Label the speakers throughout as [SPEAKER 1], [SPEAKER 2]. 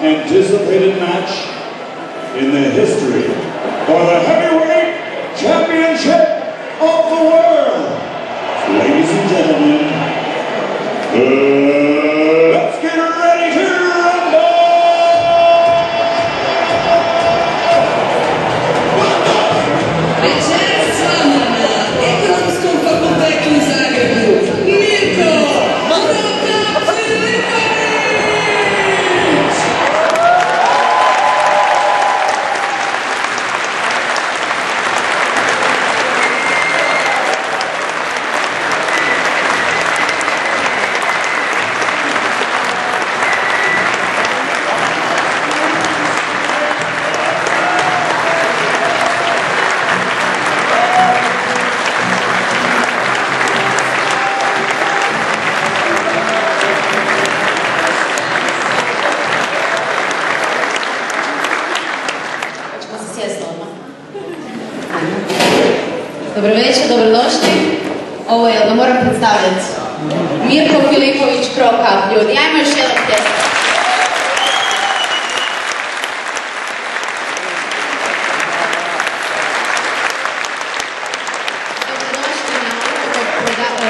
[SPEAKER 1] anticipated match in the history for the heavyweight championship of the world. Ladies and gentlemen, let's get ready to rumble!
[SPEAKER 2] Večeras s vama na Ekonomskom fakultetu u Zagrebu, Mirko Filipović!
[SPEAKER 3] Dobro večer, dobrodošli. Ovo je, da moram predstavljati, Mirko Filipović, Kroka. Ljudi, ajmo još jedan pjesma. Dobrodošli na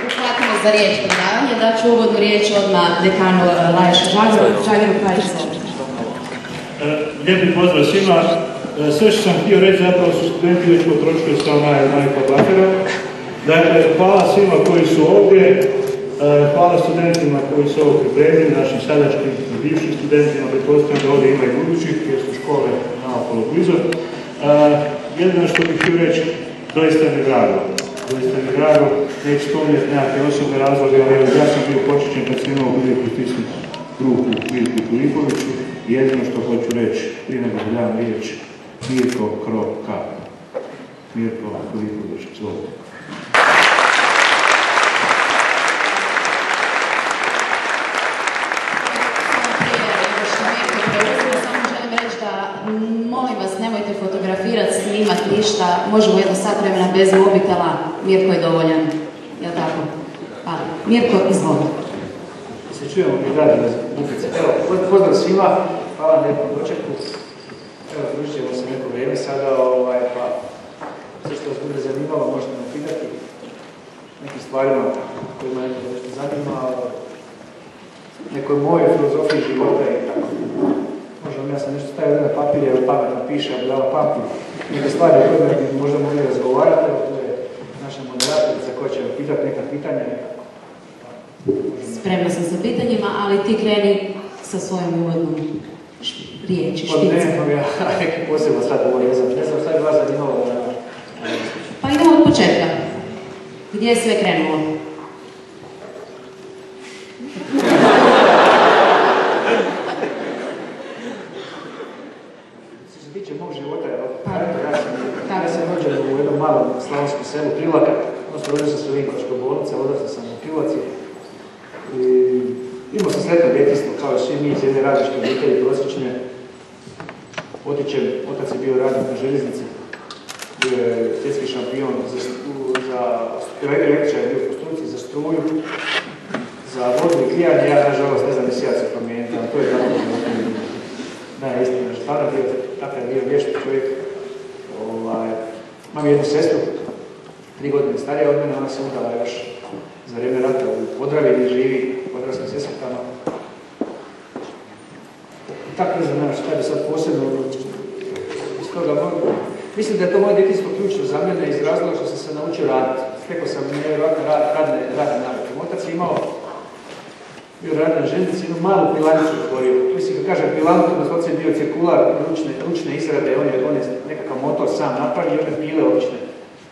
[SPEAKER 3] uhvatimo za riječ predavanje. Daću uvodnu riječ odmah dekanu Laješu Žagaru, pa izvolite.
[SPEAKER 4] Lijepi pozdrav svima. Sve što sam htio reći zapravo su studenti već potrošili sa najpoblatera. Dakle, hvala svima koji su ovdje, hvala studentima koji su ovo pripremili, našim sadašnjim i bivšim studentima, pretpostavljam da ovdje ima i budućih, jer su škole naokolo blizu. Jedino što bih htio reći, doista mi je drago. Doista mi je drago, neću spominjati nekakve osobne razloge, ali ja sam bio počećen kad sam imao priliku stisnuti ruku Mirku Filipoviću. Jedino što hoću reći, prije nego dam riječ, Mirko Kroka. Mirko Filipović, izvolite.
[SPEAKER 3] Samo želim reći da, molim vas, nemojte fotografirati, snimati ništa. Možemo jedno sat vremena bez mobitela. Mirko je dovoljan. Jel' tako? Pa, Mirko, izvolite.
[SPEAKER 5] Se čujemo mi dalje bez bukice. Evo, pozdrav svima, hvala vam lijepo dočeku. Evo, družit ćemo se neko vrijeme sada, pa sve što vas bude zanimalo možete me pitati nekim stvarima kojima nešto zanima, nekoj moje filozofiji života i tako. Možda ja sam nešto stavio na papir, jer pametno piše, ali dala pamtim neke stvari o kojima bi možda mogli razgovarati. Evo, to je naša moderatorica koja će vam pitati neka pitanja nekako.
[SPEAKER 3] Spremna sam sa pitanjima, ali ti kreni sa svojom uvodnom riječi, špicom.
[SPEAKER 5] Pa ja neki posebno sad govorim, ne znam sad vas zanimalo da...
[SPEAKER 3] Pa idemo od početka. Gdje je sve krenulo?
[SPEAKER 5] Što se tiče mog života, ja sam rođen u jednom malom slavonskom selu Prilaka, odnosno rođen sam u Vinkovačkoj bolnici, odrastao sam u Krivaci. Imao sam sretno djetinjstvo, kao i svi mi iz jedne radničke obitelji prosječne. Otičem, otac je bio radnik na željeznici, bio je svjetski šampion za električar, je bio po struci za struju, za vodu i grijanje. Ja, nažalost, ne znam ni sjat se promijeniti, ali to je tako život. Da, istina, stvarno bio takav bio vješt čovjek. Imam jednu sestru, 3 godine starija od mene, ona se udala još za vrijeme rata u Podravlji gdje živi, odraslim sesvetama. I tako ne znam šta bi sad posebno iz toga mogu. Mislim da je to moje djetinjstvo ključno za mene iz razloga što sam se naučio raditi. Stekao sam nevjerojatno radne navike. Otac je imao, bio radio na željeznici, jednu malu pilanicu otvorio. Mislim, kad kažem pilanu, to nas je bio cirkular ručne izrade, on je nekakav motor sam napravio i one pile obične.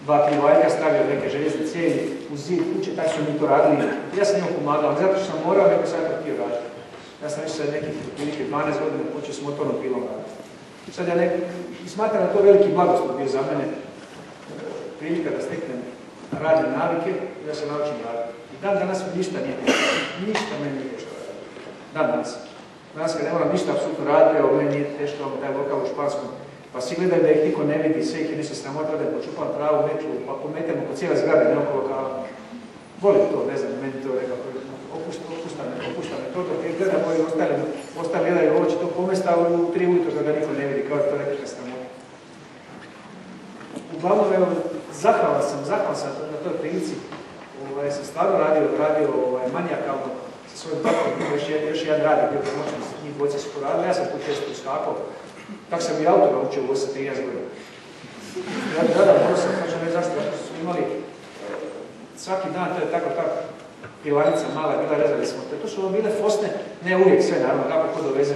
[SPEAKER 5] 2 krivaljka stavio neke željezne cijevi u zid kuće, tako su mi to radili. Ja sam njom pomagao, zato što sam morao, nego sam to htio raditi. Ja sam već sad nekih 12 godina počeo s motornom pilom raditi. Sad ja smatram da to veliki blagoslov bio za mene, prilika da steknem radne navike i da se naučim raditi. I dan danas mi ništa nije teško, ništa meni nije teško raditi. Dan danas. Danas kad ne moram ništa apsolutno raditi, evo meni nije teško, imamo taj lokal u Španskom. Pa svi gledaju da ih niko ne vidi, sve ih je ništa sramota, da je počupam pravu metlu, pa pometemo po cijele zgrade, ne okolo kao... Volim to, ne znam, meni to nekako opušta me to, dok je gledam ovi ostali gledaju oči, to pomesta u 3 ujutro da ga niko ne vidi, kao to nekakva sramota. Uglavnom, evo, zahvalan sam na toj prilici. Sam stvarno radio manijakalno sa svojim takom, još jedan radi, bio pomoćnik, njih dvojice su poradili, ja sam tu često uskakao. Tako sam i auto naučio u 13 godina. Prvo sam, ne zašto, su imali svaki dan, to je tako pilanica mala, bila rezali smo. To su bile fosne, ne uvijek sve naravno, kako ko doveze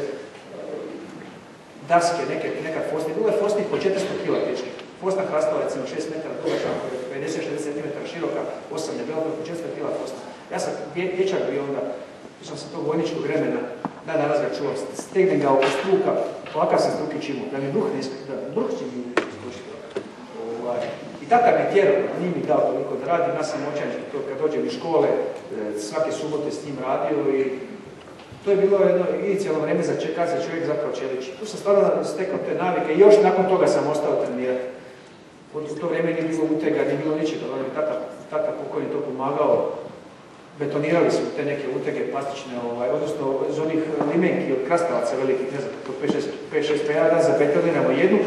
[SPEAKER 5] daske, neka fosne. Bilo je fosnih po 400 kila teške. Fosna hrastava, recimo 6 metara dugačka, 50-60 cm široka, 8 debela, po 400 kila fosna. Ja sam dječak bio onda, išao sam tog vojničkog vremena, dan danas ga čuvam, stegnem ga oko struka, ovakav sam struki čimu, da mi bruh ne iskri, da bruh će mi iskušiti. I tata me tjerao, nije mi dao toliko da radim, ja sam moćanički, kad dođem iz škole, svake subote s njim radio i to je bilo jedno inicijalno vreme za kad se čovjek zapravo čeliči. Tu sam stvarno stekao te navike i još nakon toga sam ostao trenirati. U to vrijeme nije bilo utega, nije bilo ničega, tata pokojni to pomagao. Betonirali su te neke utege plastične, odnosno iz onih limenki od krastavaca velikih, ne znam, 5-6 pejada, zabetoniramo jednu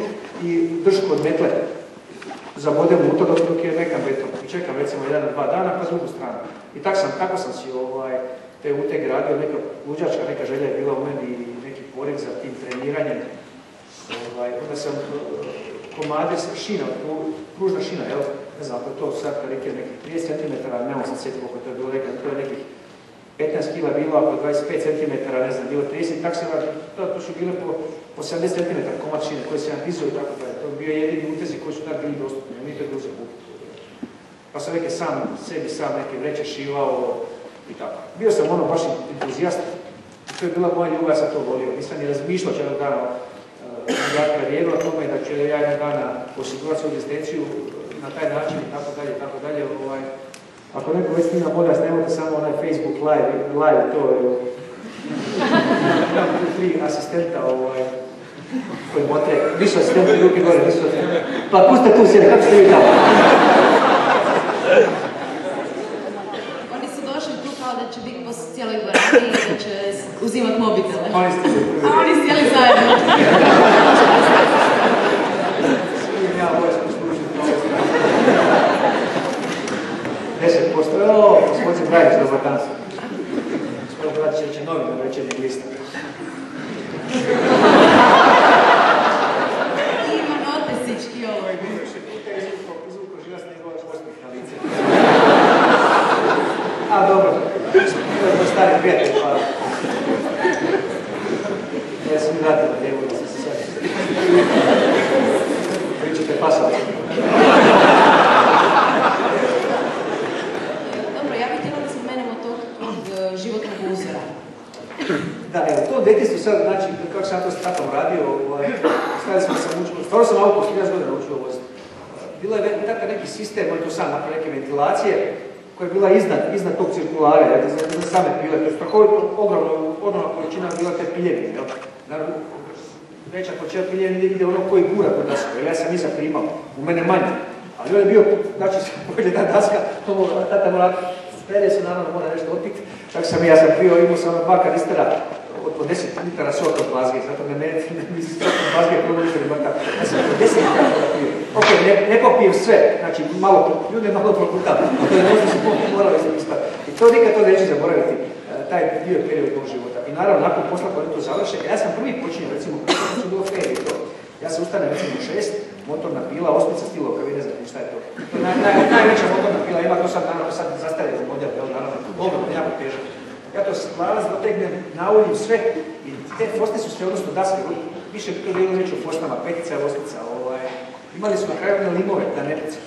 [SPEAKER 5] i držku od metle zabodemo u to dok je mekan beton. I čekam recimo 1-2 dana pa s drugu stranu. I tako sam si te utege radio, neka luđačka, neka želja je bila u meni i neki poriv za tim treniranjem. Onda sam komade šina, pružna šina, jel? Ne znam, ako je to sad karike nekih 30 cm, ne mogu sam sjetiti koliko to je bilo nekad, to je nekih 15 kila bilo, ako 25 cm, ne znam, bilo 30, tako se to su bile po 70 cm komad šine koji se natizao i tako dalje. To je bio jedini utezi koji su tad bili dostupni, a mi to je bilo za kupiti. Pa sam neke sebi sam neke vreće šivao i tako. Bio sam baš entuzijast, to je bila moja ljubav, ja sam to volio. Nisam ni razmišljao će jednog dana karijeru o tome da ću ja jednog dana osigurati svoju egzistenciju na taj način i tako dalje, tako dalje. Ako neko već snima, molim vas, nemojte samo onaj Facebook live, to je imam tu 3 asistenta koji motre, nisu asistenti, ruke gore, nisu asistenti. Pa pustite tu sjede, kako ste vi tamo?
[SPEAKER 3] Oni su došli tu kao da će biti po cijeloj dvorani i da će uzimati mobitele.
[SPEAKER 5] Oni ste
[SPEAKER 3] a oni sjeli zajedno.
[SPEAKER 5] Ja vojsku služim. 10%, gospodin Dragić, dobar dan. Gospodin Dragić će novi na večernjeg lista.
[SPEAKER 3] Ima notesički ovo.
[SPEAKER 5] Izvuko živa s njegova osmih na lice. A, dobro. To je stari prijatelj, pa... Ja sam mi vratila djevu da sam se sad... Pričate pasovati.
[SPEAKER 3] Dobro, ja bih htjela da spomenemo tog životnog uzora.
[SPEAKER 5] Da, evo, to djetinjstvo sad, znači, kako sam to s tatom radio, stavili smo sam učio, stvarno sam auto 13 godina učio voziti. Bilo je takav neki sistem, on to sam napravio neke ventilacije, koja je bila iznad tog cirkulara, za same pile, to je strahovito ogromna količina bila te piljevine, jel? Naravno, veća količina piljevine ide ono koji gura kod dasku, jer ja sam iza primao, u mene manje. Ali on je bio, znači, pođe ta daska, tata mora, spere se, naravno, mora nešto otpiti. Tako sam ja sam pio, imao sam 2 kanistera od 10 litara soka od plazge, zato ne mislim soka od plazge, prvo litara baka. Ja sam 10 litara soka pio. Ok, ne popijem sve, znači ljude malo proputam, a to je nešto se morali sam ispati. I to nikad to neću zaboraviti, taj dio period mog života. I naravno, nakon posla kada to završe, ja sam prvi počinio, recimo, kada su bilo ferije i to. Ja se ustanem recimo u 6, motorna pila, 8 stilovka, vi ne znate šta je to. To je najveća motorna pila, ima to sad naravno sad zastarjeno model, naravno, ogromno, jako težak. Ja to sklalac dotegnem, nauljim sve i te fosne su sve, odnosno daske, više to bilo reći o fosnama, petica, osmica, imali su na kraju one limove da ne puca.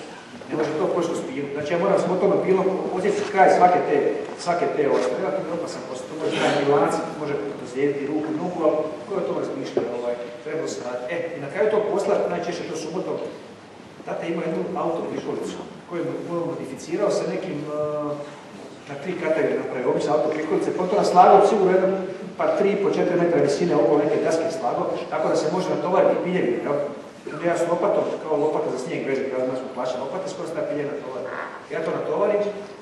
[SPEAKER 5] Ne može to pošto s pilu. Znači ja moram s motornom pilom osjetiti kraj svake te osme. Relativno opasan posao, to može trajati lanac, može dozlijediti ruku, nogu, ali ko je to razmišljao, trebalo se raditi. I na kraju tog posla, najčešće to subotom, tata ima jednu autoprikolicu koju je modificirao sa nekim na 3 kategorije napravio, obične autoprikolice, potom na slagao sigurno jedno par 3,5-4 metra visine oko neke daske slagao, tako da se može natovariti piljevine, jel? Onda ja s lopatom, kao lopata za snijeg vežem, kada nas smo plaćali lopate, skoro se ta piljena natovarim. Ja to natovarim,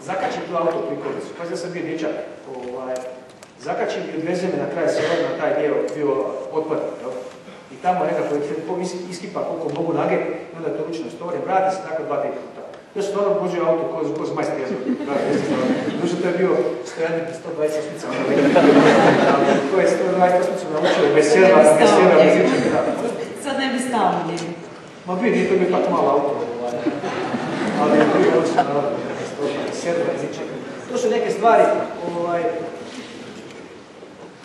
[SPEAKER 5] zakačim tu autoprikolicu. Pazi, ja sam bio dječak, zakačim i odveze me na kraj sela, na taj dio bio otpad. I tamo nekako iskipa koliko mogu nage, i onda to ručno stvorim, vrati se tako 2-3 puta. Ja sam dobro vođio auto ko zmajski jezor. Duže to je bio stojanje 128-ica. Ko je 128-icu naučio bez sjeva, bez ičega.
[SPEAKER 3] Sad ne bi stao u njegu.
[SPEAKER 5] Ma vidi, to bi tako malo auto. Ali je bio odlično naravno, bez ičega. To su neke stvari,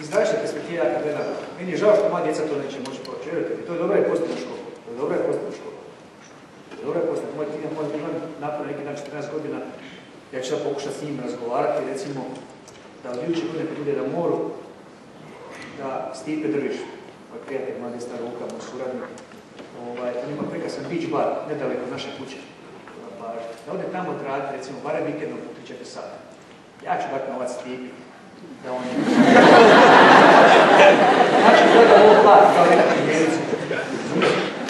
[SPEAKER 5] iz današnje perspektive ja kad gledam. Meni je žao što moja djeca to neće moći proći. To je dobra i pozitivna škola. Dobra je postavljena. Moj tim napravio neki dan 14 godina. Ja ću sad pokušati s njim razgovarati, recimo, da od iduće godine kad bude na moru, da Stipe Drviš, moj prijatelj, moja desna ruka, moj suradnik, on ima prekrasan beach bar, nedaleko od naše kuće. Da ode tamo odraditi, recimo, barem vikendom po 3-4 sata. Ja ću dati novac Stipi, da on je... Znači, gleda ovo plat, kao nekakve mjerice.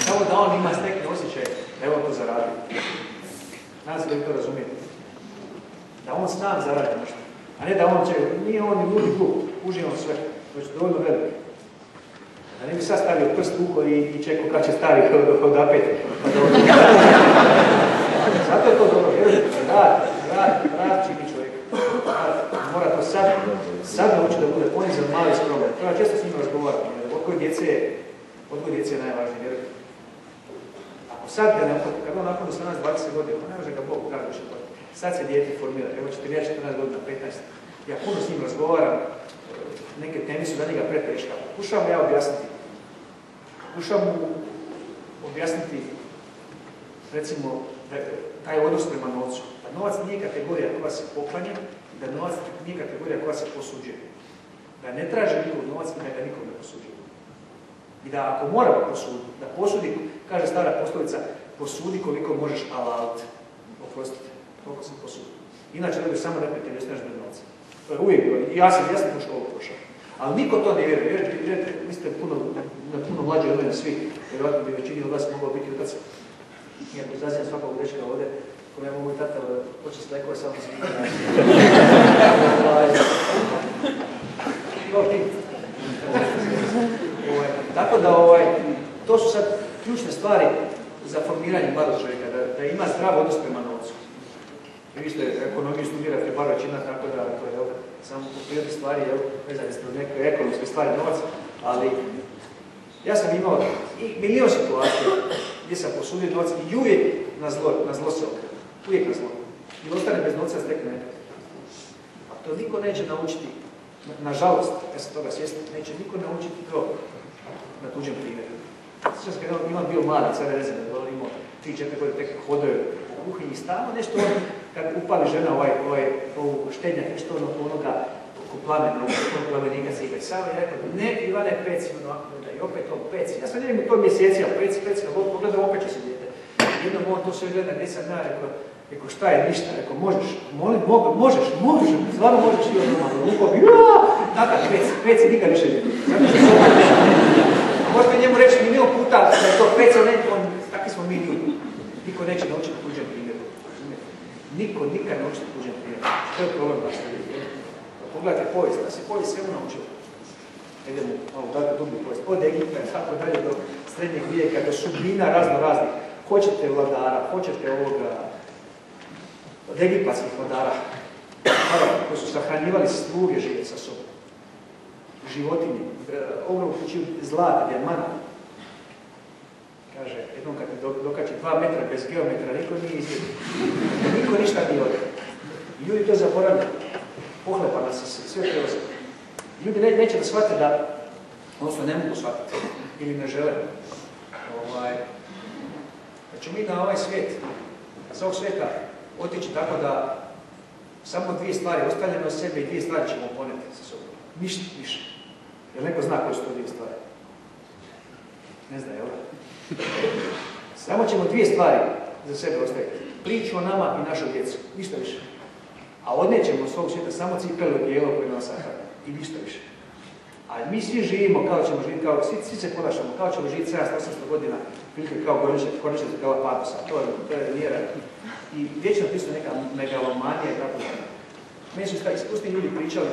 [SPEAKER 5] Samo da on ima stekne osjećaj da je on to zaradio. Nadam se da vi to razumijete. Da on sam zaradi nešto. A ne da on će, nije on ni ludi glup, uživa on sve. To je dovoljno veliko. Da ne bi sad stavio prst uho i čekao kad će stavi od apet. Zato je to dobro. Rad čini čovjek. Mora to sad naučiti da bude ponizan, mali skroman. To ja često s njima razgovaram. Odgoj djece je najvažniji. Ako sad kad on nakon 18-20 godina, ne može ga Bog pravi više godina. Sad se dijete formira, evo 14 godina, 15. Ja puno s njim razgovaram, neke teme su za njega preteška. Pokušavam ja objasniti. Pokušavam mu objasniti, recimo, taj odnos prema novcu. Da novac nije kategorija koja se poklanja, da novac nije kategorija koja se posuđuje. Da ne traže nikog novac i da ga nikom ne posuđuje. I da ako mora posuditi, da posudi, kaže stara poslovica, posudi koliko možeš alaut. Oprostite, koliko sam posudio. Inače dobiju samo neprijatelj, jer snaš bez novca. To je uvijek bilo. Ja sam tu školu prošao. Ali niko to ne vjeruje. Vjerujete, vi ste puno mlađi od mene svi. Vjerojatno bi većini od vas mogao biti otac. Iako izazivam svakog dečka ovdje, kome ja mogu i tata početi s lekove samo svi. Tako da to su sad ključne stvari za formiranje mladog čovjeka, da ima zdrav odnos prema novcu. Vi ste ekonomiju studirate, bar većina, tako da to je samo po prirodi stvari, vezani ste od neke ekonomske stvari novac, ali ja sam imao i milion situacija gdje sam posudio novac i uvijek na zlo se okrenu. Uvijek na zlo. I ostane bez novca stekne nekako. A to niko neće naučiti, nažalost, ja sam toga svjestan, neće niko naučiti to na tuđem primjeru. Sjećam se kad imam bio mladi, sve rezene, imao 3-4 godine tek hodaju u kuhinji i stalno nešto kad upali žena ovu štednjak, nešto onoga oko plamenika se igra. Samo je rekao, ne Ivane, peci, i opet to peci. Ja sam ne vidim to mjeseci, a peci, pogledam, opet će se dijete. Jednom on to sve gleda, gdje sam ja rekao, šta je ništa, rekao, možeš, možeš, stvarno možeš i ono malo, lupom, tata, peci, nikad više dijete. Možete njemu reći milion puta da je to peci, takvi smo mi ljudi. Niko neće naučiti tuđem primjeru. Niko nikad ne učiti tuđem primjeru. To je problem vaš. Pogledajte povijest, da se povijest sve naučila. Idemo malo dalje dublju povijest. Od Egipta i tako dalje do srednjeg vijeka, do sudbina raznih. Hoćete vladara, hoćete od egipatskih vladara, koji su sahranjivali sluge žive sa sobom. Životinje, ogromno kući zlata, dijamanta. Kaže, jednom kad me dokači 2 metra bez geometra, niko nije izgledao. Niko ništa nije odio. I ljudi to zaboravljaju. Pohlepa nas se sve preoze. Ljudi neće da shvate da, odnosno ne mogu shvatiti, ili ne žele. Da ćemo mi na ovaj svijet, sa ovog svijeta, otići tako da samo 2 stvari ostavljene od sebe i 2 stvari ćemo poneti sa sobom. Ništa više. Jel neko zna koje su to 2 stvari? Ne zna, jel? Samo ćemo 2 stvari za sebe ostaviti. Priču o nama i našoj djecu. Ništa više. A odnećemo s ovog svijeta samo cipelu i dijelo koje nas sahrani. I ništa više. A mi svi živimo kao ćemo živjeti, svi se ponašamo kao ćemo živjeti 700-800 godina, prilike kao Gorničev Galapatosa. To je vjera. I vječno pisano neka megalomanija i tako da. Meni su iskusni ljudi pričali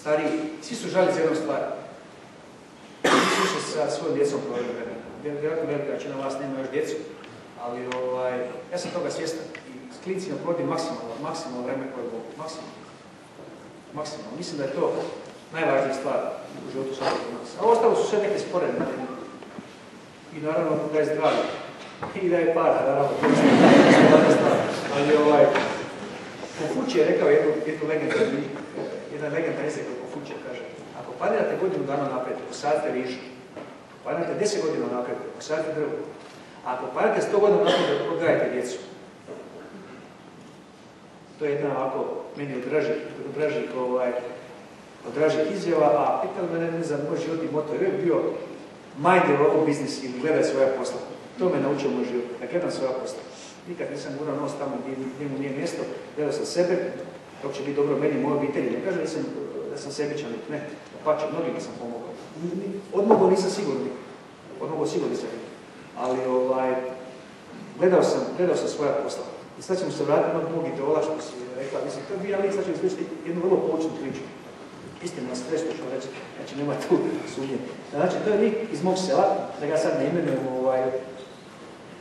[SPEAKER 5] stariji, svi su žali za jednom stvari. Svi više sa svojom djecom proveli vremena. Vjerojatno velika većina vas nema još djecu, ali ja sam toga svjestan. I s klincima provodim maksimalno vreme koje mogu. Maksimalno. Mislim da je to najvažnija stvar u životu svakog od nas. A ostalo su sve neke sporedne teme. I naravno da je zdravlje. I da je para, naravno. Ali Konfučije je rekao jedan legendarni izrek od Konfučija, kaže: ako planirate godinu dana naprijed, posadite rižu. Ako planirate 10 godina naprijed, posadite drvo. A ako planirate 100 godina naprijed, odgajajte djecu. To je jedna ovako meni od dražih izjava, a pitali mene za moj životni moto, je bio mind your own business ili gledaj svoja posla. To me naučio moj život, da gledam svoja posla. Nikad nisam gurao nos tamo gdje mu nije mjesto, gledao sam sebe, dok će biti dobro meni i moje obitelji. Ne kažem da sam sebičan, ne, pače, mnogima sam pomogao. Odmogao nisam sigurno, ali gledao sam svoja posla. I sad ćemo se vratiti na mog idola, što si rekla, mislim, to bi ja sad ću ispričati jednu vrlo poučnu priču. Istina na sve što ću reći, znači nema tu sumnje. Znači, to je lik iz mog sela, da ga sad ne imenujem,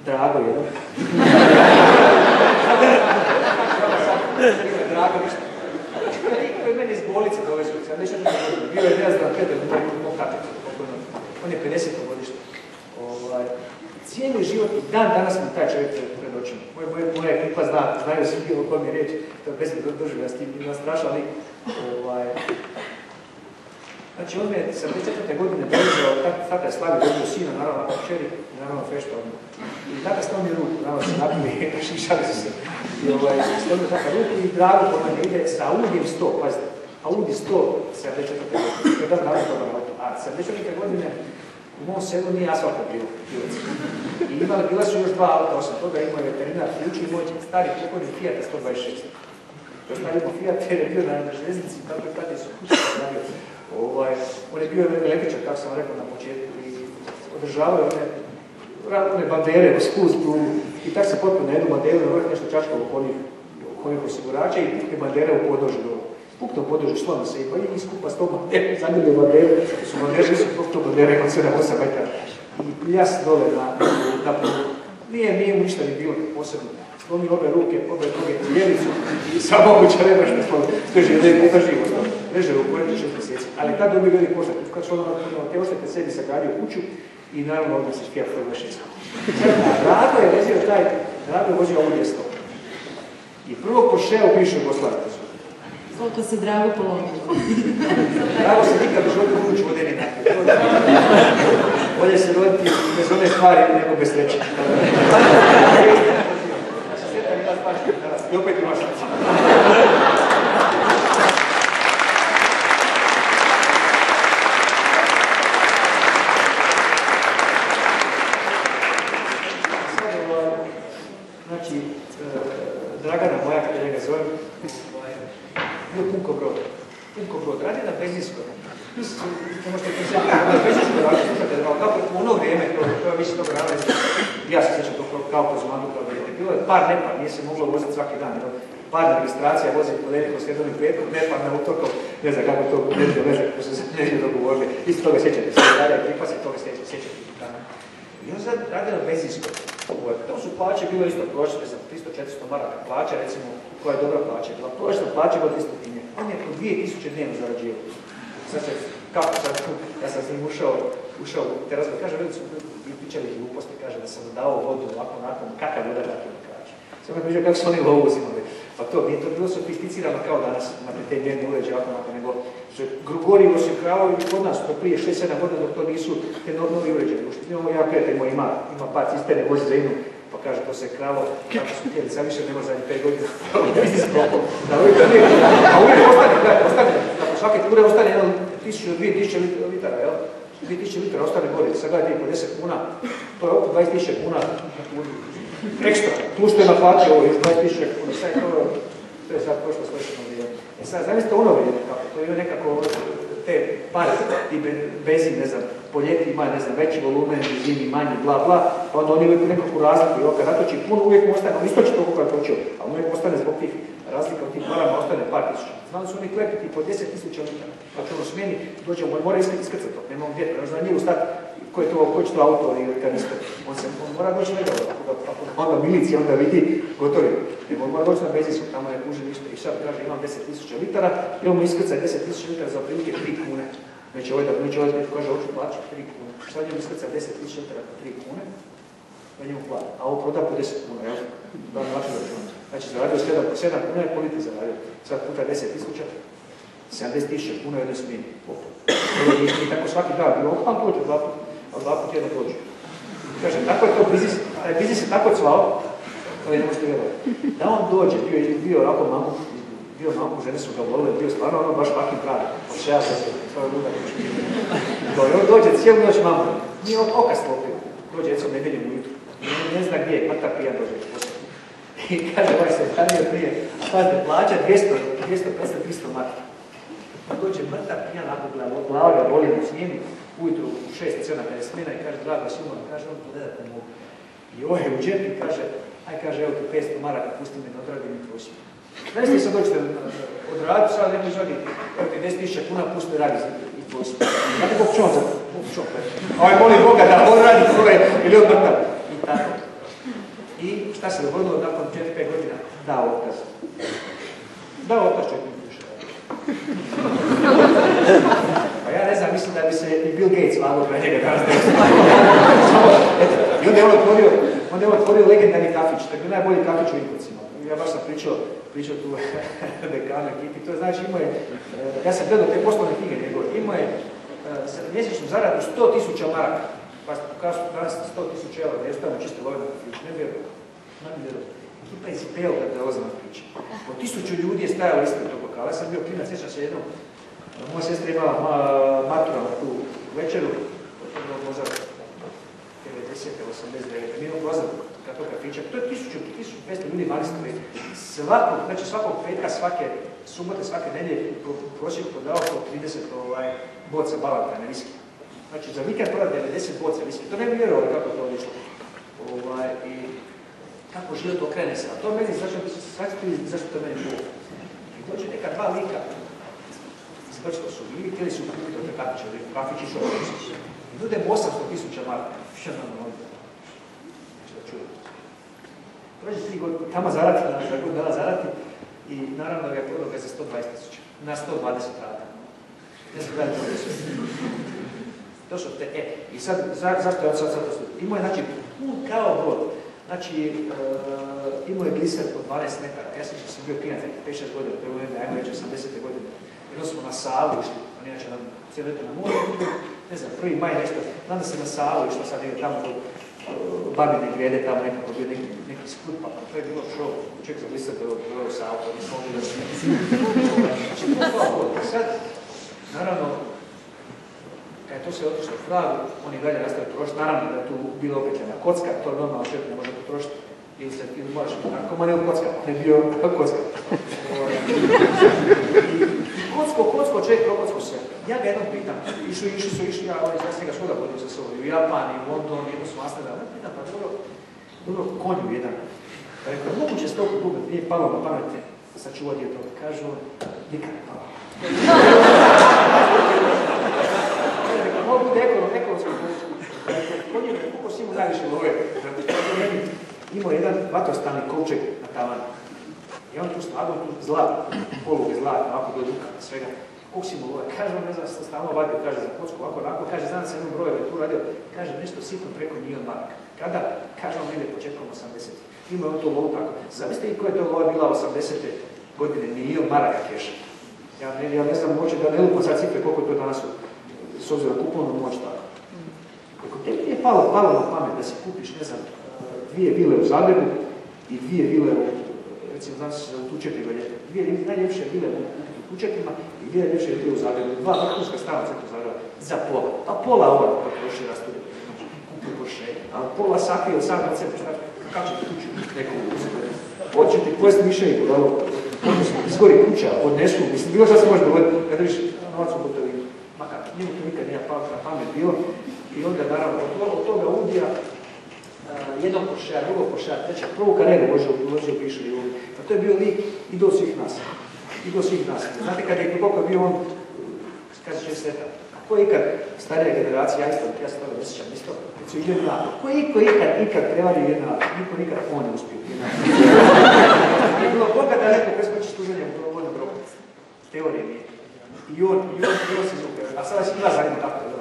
[SPEAKER 5] Drago jedan. Drago ništa. Koji je meni iz bolnice dovez, bio je Neazdan Petar, moj kapitan, on je 50. godište. Cijeli život i dan danas mi taj čovjek pred očima. Moja ekipa znaju svi o kojem je riječ, to je bez doživlja s tim, ima strašan lik. Znači, on me 74. godine dovezao, tata je slavio, dobio sina, naravno, nakon čeri, i naravno fešta odmah. I tata stavio mi ruku, naravno se napili, šišali su se. I stavio tata ruku i Drago po mene ide sa Audijem 100, pazite, Audi 100, 74. godine. To je dan naravno dobar auto. A 74. godine u mom selu nije asfalta bilo. I bila su još dva auta, osim toga imao je veterinar ključ i moj stari pokojni Fiat 126. Još taj imao Fiat jer je bio na željeznici, tako je tada su kuće radio. On je bio električar, kako sam rekao na početku, i održavao one bandere u spustu i tako se potpuno na jednu banderu na vrh nešto čačkalo oko onih osigurača i te bandere u podnožju dole. Pukno u podnožju, slona se i skupa s tom banderu, zanimljive bandere, su bandere, nisu to bandere od 7-8 metara. I jas dole na podu. Nije mu ništa ni bilo posebno. Slomio obe ruke, obe noge u ljelicu i sva moguća rebra što smo stežili da je pokaživo. Leže u pojeti 6 mjeseci. Ali tad dobio velik oštak. Kad su te oštake sebi sagadio kuću i naravno ovdje se Fiat 126. Drago je vezio taj, Drago je vozio Audi 100. I prvo Porsche u bivšoj Jugoslaviji.
[SPEAKER 3] Koliko se Drago polomio.
[SPEAKER 5] Drago se nikad u životu kuću vode ni naprijed. Bolje se roditi bez one stvari nego bez sreće. I opet imaš sreće. Znači, Dragana moja, kada njega zovem, bio Punko Brod, radi na benzinskoj. Možete prezentiti na benzinskoj, ali slušate, kako u ono vrijeme, to je više dobro radili, ja se sjećam to kao konzumantu kao vrijeme. Bilo je par nepar, nije se moglo voziti svaki dan. Par registracija vozi ponedjeljkom, sredovnim petkom, nepar na utorkom, ne znam kako to neđe leže, kako se neđe dogovorili. Isto toga sjećate, sekretarija ekipa se toga sjećate. I on sad radi na benzinskoj. To su plaće bilo isto prosječne za 300-400 maraka plaća, recimo, koja je dobra plaća. Bila prosječna plaća bila 300 dinje. On je po 2000 dnevno zarađivao. Sad se, kako sad, ja sam s njim ušao u terasku, kaže, veli su pričali gluposti, kaže da sam dao vodu ovako nakon, kakav voda tako ne kaže. Sam me pričao kako su oni lovu uzimali. Pa to nije to bilo sofisticirano kao danas, imate te dnevne uređaje ovako nakon, nego gorivo osiguravao i kod nas, to prije 6-7 godina dok to nisu te novi uređaje. Imamo ja prijatelj moj, ima par cisterne, vozi za jednu, pa kaže to se kralo, kako su htjeli, sad više nema zadnjih 5 godina. A uvijek ostane, dakle svake ture ostane 1000-2000 litara, jel? 2000 litara ostane gore, sad gledajte po 10 kuna, to je oko 20.000 kuna ekstra, tu što je naplatio ovo, još 20.000 kuna, sad to je sad prošlo svešeno vrijeme. E sad, zamislite ono vrijeme kako, to je nekako te pare, ti benzin, ne znam, po ljeti ima, ne znam, veći volumen, zimi manji, bla, bla, pa onda oni uvijek nekakvu razliku, i kad natoči puno, uvijek mu ostane, on isto će toliko kad točio, ali uvijek ostane zbog tih razlika u tim parama ostane par tisuća. Znali su oni klepiti po 10.000 litara. Znači ono smijeni, dođe, on mora iskrcati to, nema gdje, ne zna nije ustati ko će to auto ili kanister. On mora doći legalno, ako onda milicija onda vidi, gotovi. On mora doći na benzinsku, tamo je kuži ništa i sad kaže imam 10.000 litara i on mu iskrca 10.000 litara za prilike 3 kune. Neće ovaj kaže, hoću plaćati 3 kune. Sad njemu iskrca 10.000 litara po 3 kune, da njemu plati. A ovo proda po 10 kuna, jel? Da vam lakše računati. Znači, zaradio 7 kuna je politi zaradio. Sad puta 10.000, 70.000 kuna je jednoj smjeni. I tako svaki dan, on dođe a 2 puta jedno dođe. Kaže, tako je to biznis, taj biznis je tako cvao, to je ne možete vjerovati. Da on dođe, bio ovako mamu, žene su ga volile, bio stvarno ono baš fucking pravi. Od 6 se, svoje luda dođe. On dođe cijelu noć mamu, nije od oka sklopio. Dođe, recimo, nedeljom ujutru. Ne zna gdje je, mrtav pijan dođe. I kaže, ovaj se stanio prije, pazite, plaća 200, 300 marka. Pa dođe mrtav pijan, glava ga boli u smjeni, ujutru u 6-7 kada je smjena i kaže, drago si umar, kaže, on pogledate mogu. I ovaj u džep i kaže, aj kaže, evo ti 500 maraka, pusti me da odradim i tvoj smjen. Ne ste se dođete odraditi, sad ne možeš raditi, evo ti 10.000 kuna, pusti radi i tvoj smjen. Znate kog čon za čon? Ovaj moli Boga da odradi tvoje ili on mrtav. I tako. I šta se dogodilo nakon 4-5 godina? Dao otkaz. Dao otkaz čovjek mi više. Pa ja ne znam, mislim da bi se i Bill Gates vagao pre njega danas. I onda je on otvorio legendarni kafić, to je bio najbolji kafić u Vinkovcima. Ja baš sam pričao tu dekanu ekipi, to je znači imao je, ja sam gledao te poslovne knjige njegove, imao je mjesečnu zaradu 100.000 maraka. Pa kažu danas 100.000 eura, da je stavno čiste love na kafić, ne vjerujem. Ekipa iz Beograda da ozna priča. Po 1000 ljudi je stajalo ispred tog lokala. Ja sam bio klinac, sjećam se jednom. Moja sestra imala matura na tu večeru. To je bilo možda 90. 89. Mi imamo prozor na tog kafića. To je 1500 ljudi manistove. Svakog petka, svake subote, svake nedjelje prosjek prodao po 30 boca balantane viski. Znači za vikend proda 90 boca viski. To ne bi vjerovali kako to odlično. I kako život okrene se. A to meni, zašto to meni bilo? I dođe neka 2 lika. Izvršno su bili, htjeli su kupiti od kafića, kafići šopići. I nude mu 800.000 marka. Što nam ovdje? Znači da čujem. Prođe 3 godine, tamo zarati, za godinu dana zarati. I naravno ga je prodao ga za 120.000. Na 120 rata. Ne znam da je to sve. Došao te, i sad, zašto je on sad to studio? Imao je, znači, pun kao brod. Znači, imao je gliser od 12 metara. Ja sam bio klinac, 5-6 godina, to je u jedne, ajmo reći, 80. godine. Jedno smo na Savu išli, on inače na cijelo leto na moru, ne znam, 1. maj nešto, znam da se na Savu išlo sad je tamo kod Babine Grede, tamo nekako bio neki skut, pa to je bilo šov, čovjek za gliser da je u Savu, to nismo ovdje da se znači, to je hvala. Sad, naravno, kad je to se otišlo u Pragu, oni dalje nastavili trošiti, naravno da je tu bilo opetljena kocka, to je normalno čovjek ne može potrošiti, ili moraš narkoman ili kocka, ne bio kocka. Kocko, čovjek prokocko se. Ja ga jednom pitam, išli, ja sam ga svuda vodio sa sobom, u Japan, i u London, jedno su Amsterdam, ja pitam, pa dobro, konju jedan. Pa rekao, moguće s toliko dugo, nije palo na pamete, sačuvati je to. Kažu, nikad ne palo. Ovo bude ekonomsko pomoću. Konju, koliko si imao najviše love? Imao jedan vatrostalni kovčeg na tavanu. I on tu stvarno, zlato, poluge zlata, ovako do duka, svega. Koliko si imao love? Kaže, on ne znam, se stalno vadio, kaže, za kocku, ovako, onako, kaže, znam se jednom broju, tu radio, kaže, nešto sitno preko 1.000.000 maraka. Kada? Kaže, on ide početkom 80. Imao on to lovu tako. Zamislite i koja je to lova bila 80. godine, 1.000.000 maraka keša. Ja ne znam, može da ne lupam sad cifre koliko je to danas s obzirom kupovnu moć tako. Ako tebi nije palo na pamet da si kupiš, ne znam, 2 vile u Zagrebu i 2 vile u, recimo, znam se u Tučepi valjete, 2 najljepše vile u Tučepima i 2 najljepše vile u Zagrebu, 2 vrhunska stana u centru Zagreba, za pola. Pa pola ova potroši rastuje, kupi Porsche, a pola sakrije od samog centra, šta, kako će kuću nekom uzeti? Hoćete pojesti više i podalo, izgori kuća, odnesu, mislim, bilo šta se može dogoditi, kada viš novac u gotovini. Makar, njemu to nikad nije na pamet bilo. I onda, naravno, od toga udija jednog Porschea, drugog Porschea, trećeg, prvu karijeru vozio piše i ovdje. A to je bio lik idol svih nas. Idol svih nas. Znate kad je koliko bio on, kaže će sveta, ko je ikad starija generacija, ja se toga ne sjećam isto, kad su iljeni na, ko je ikad prevario jedna, niko nikad on ne uspio. Nije bilo Boga da neko preskoči služenje u vojnom roku. Teorije nije. I on se zupio. A sada si dva zanima tako da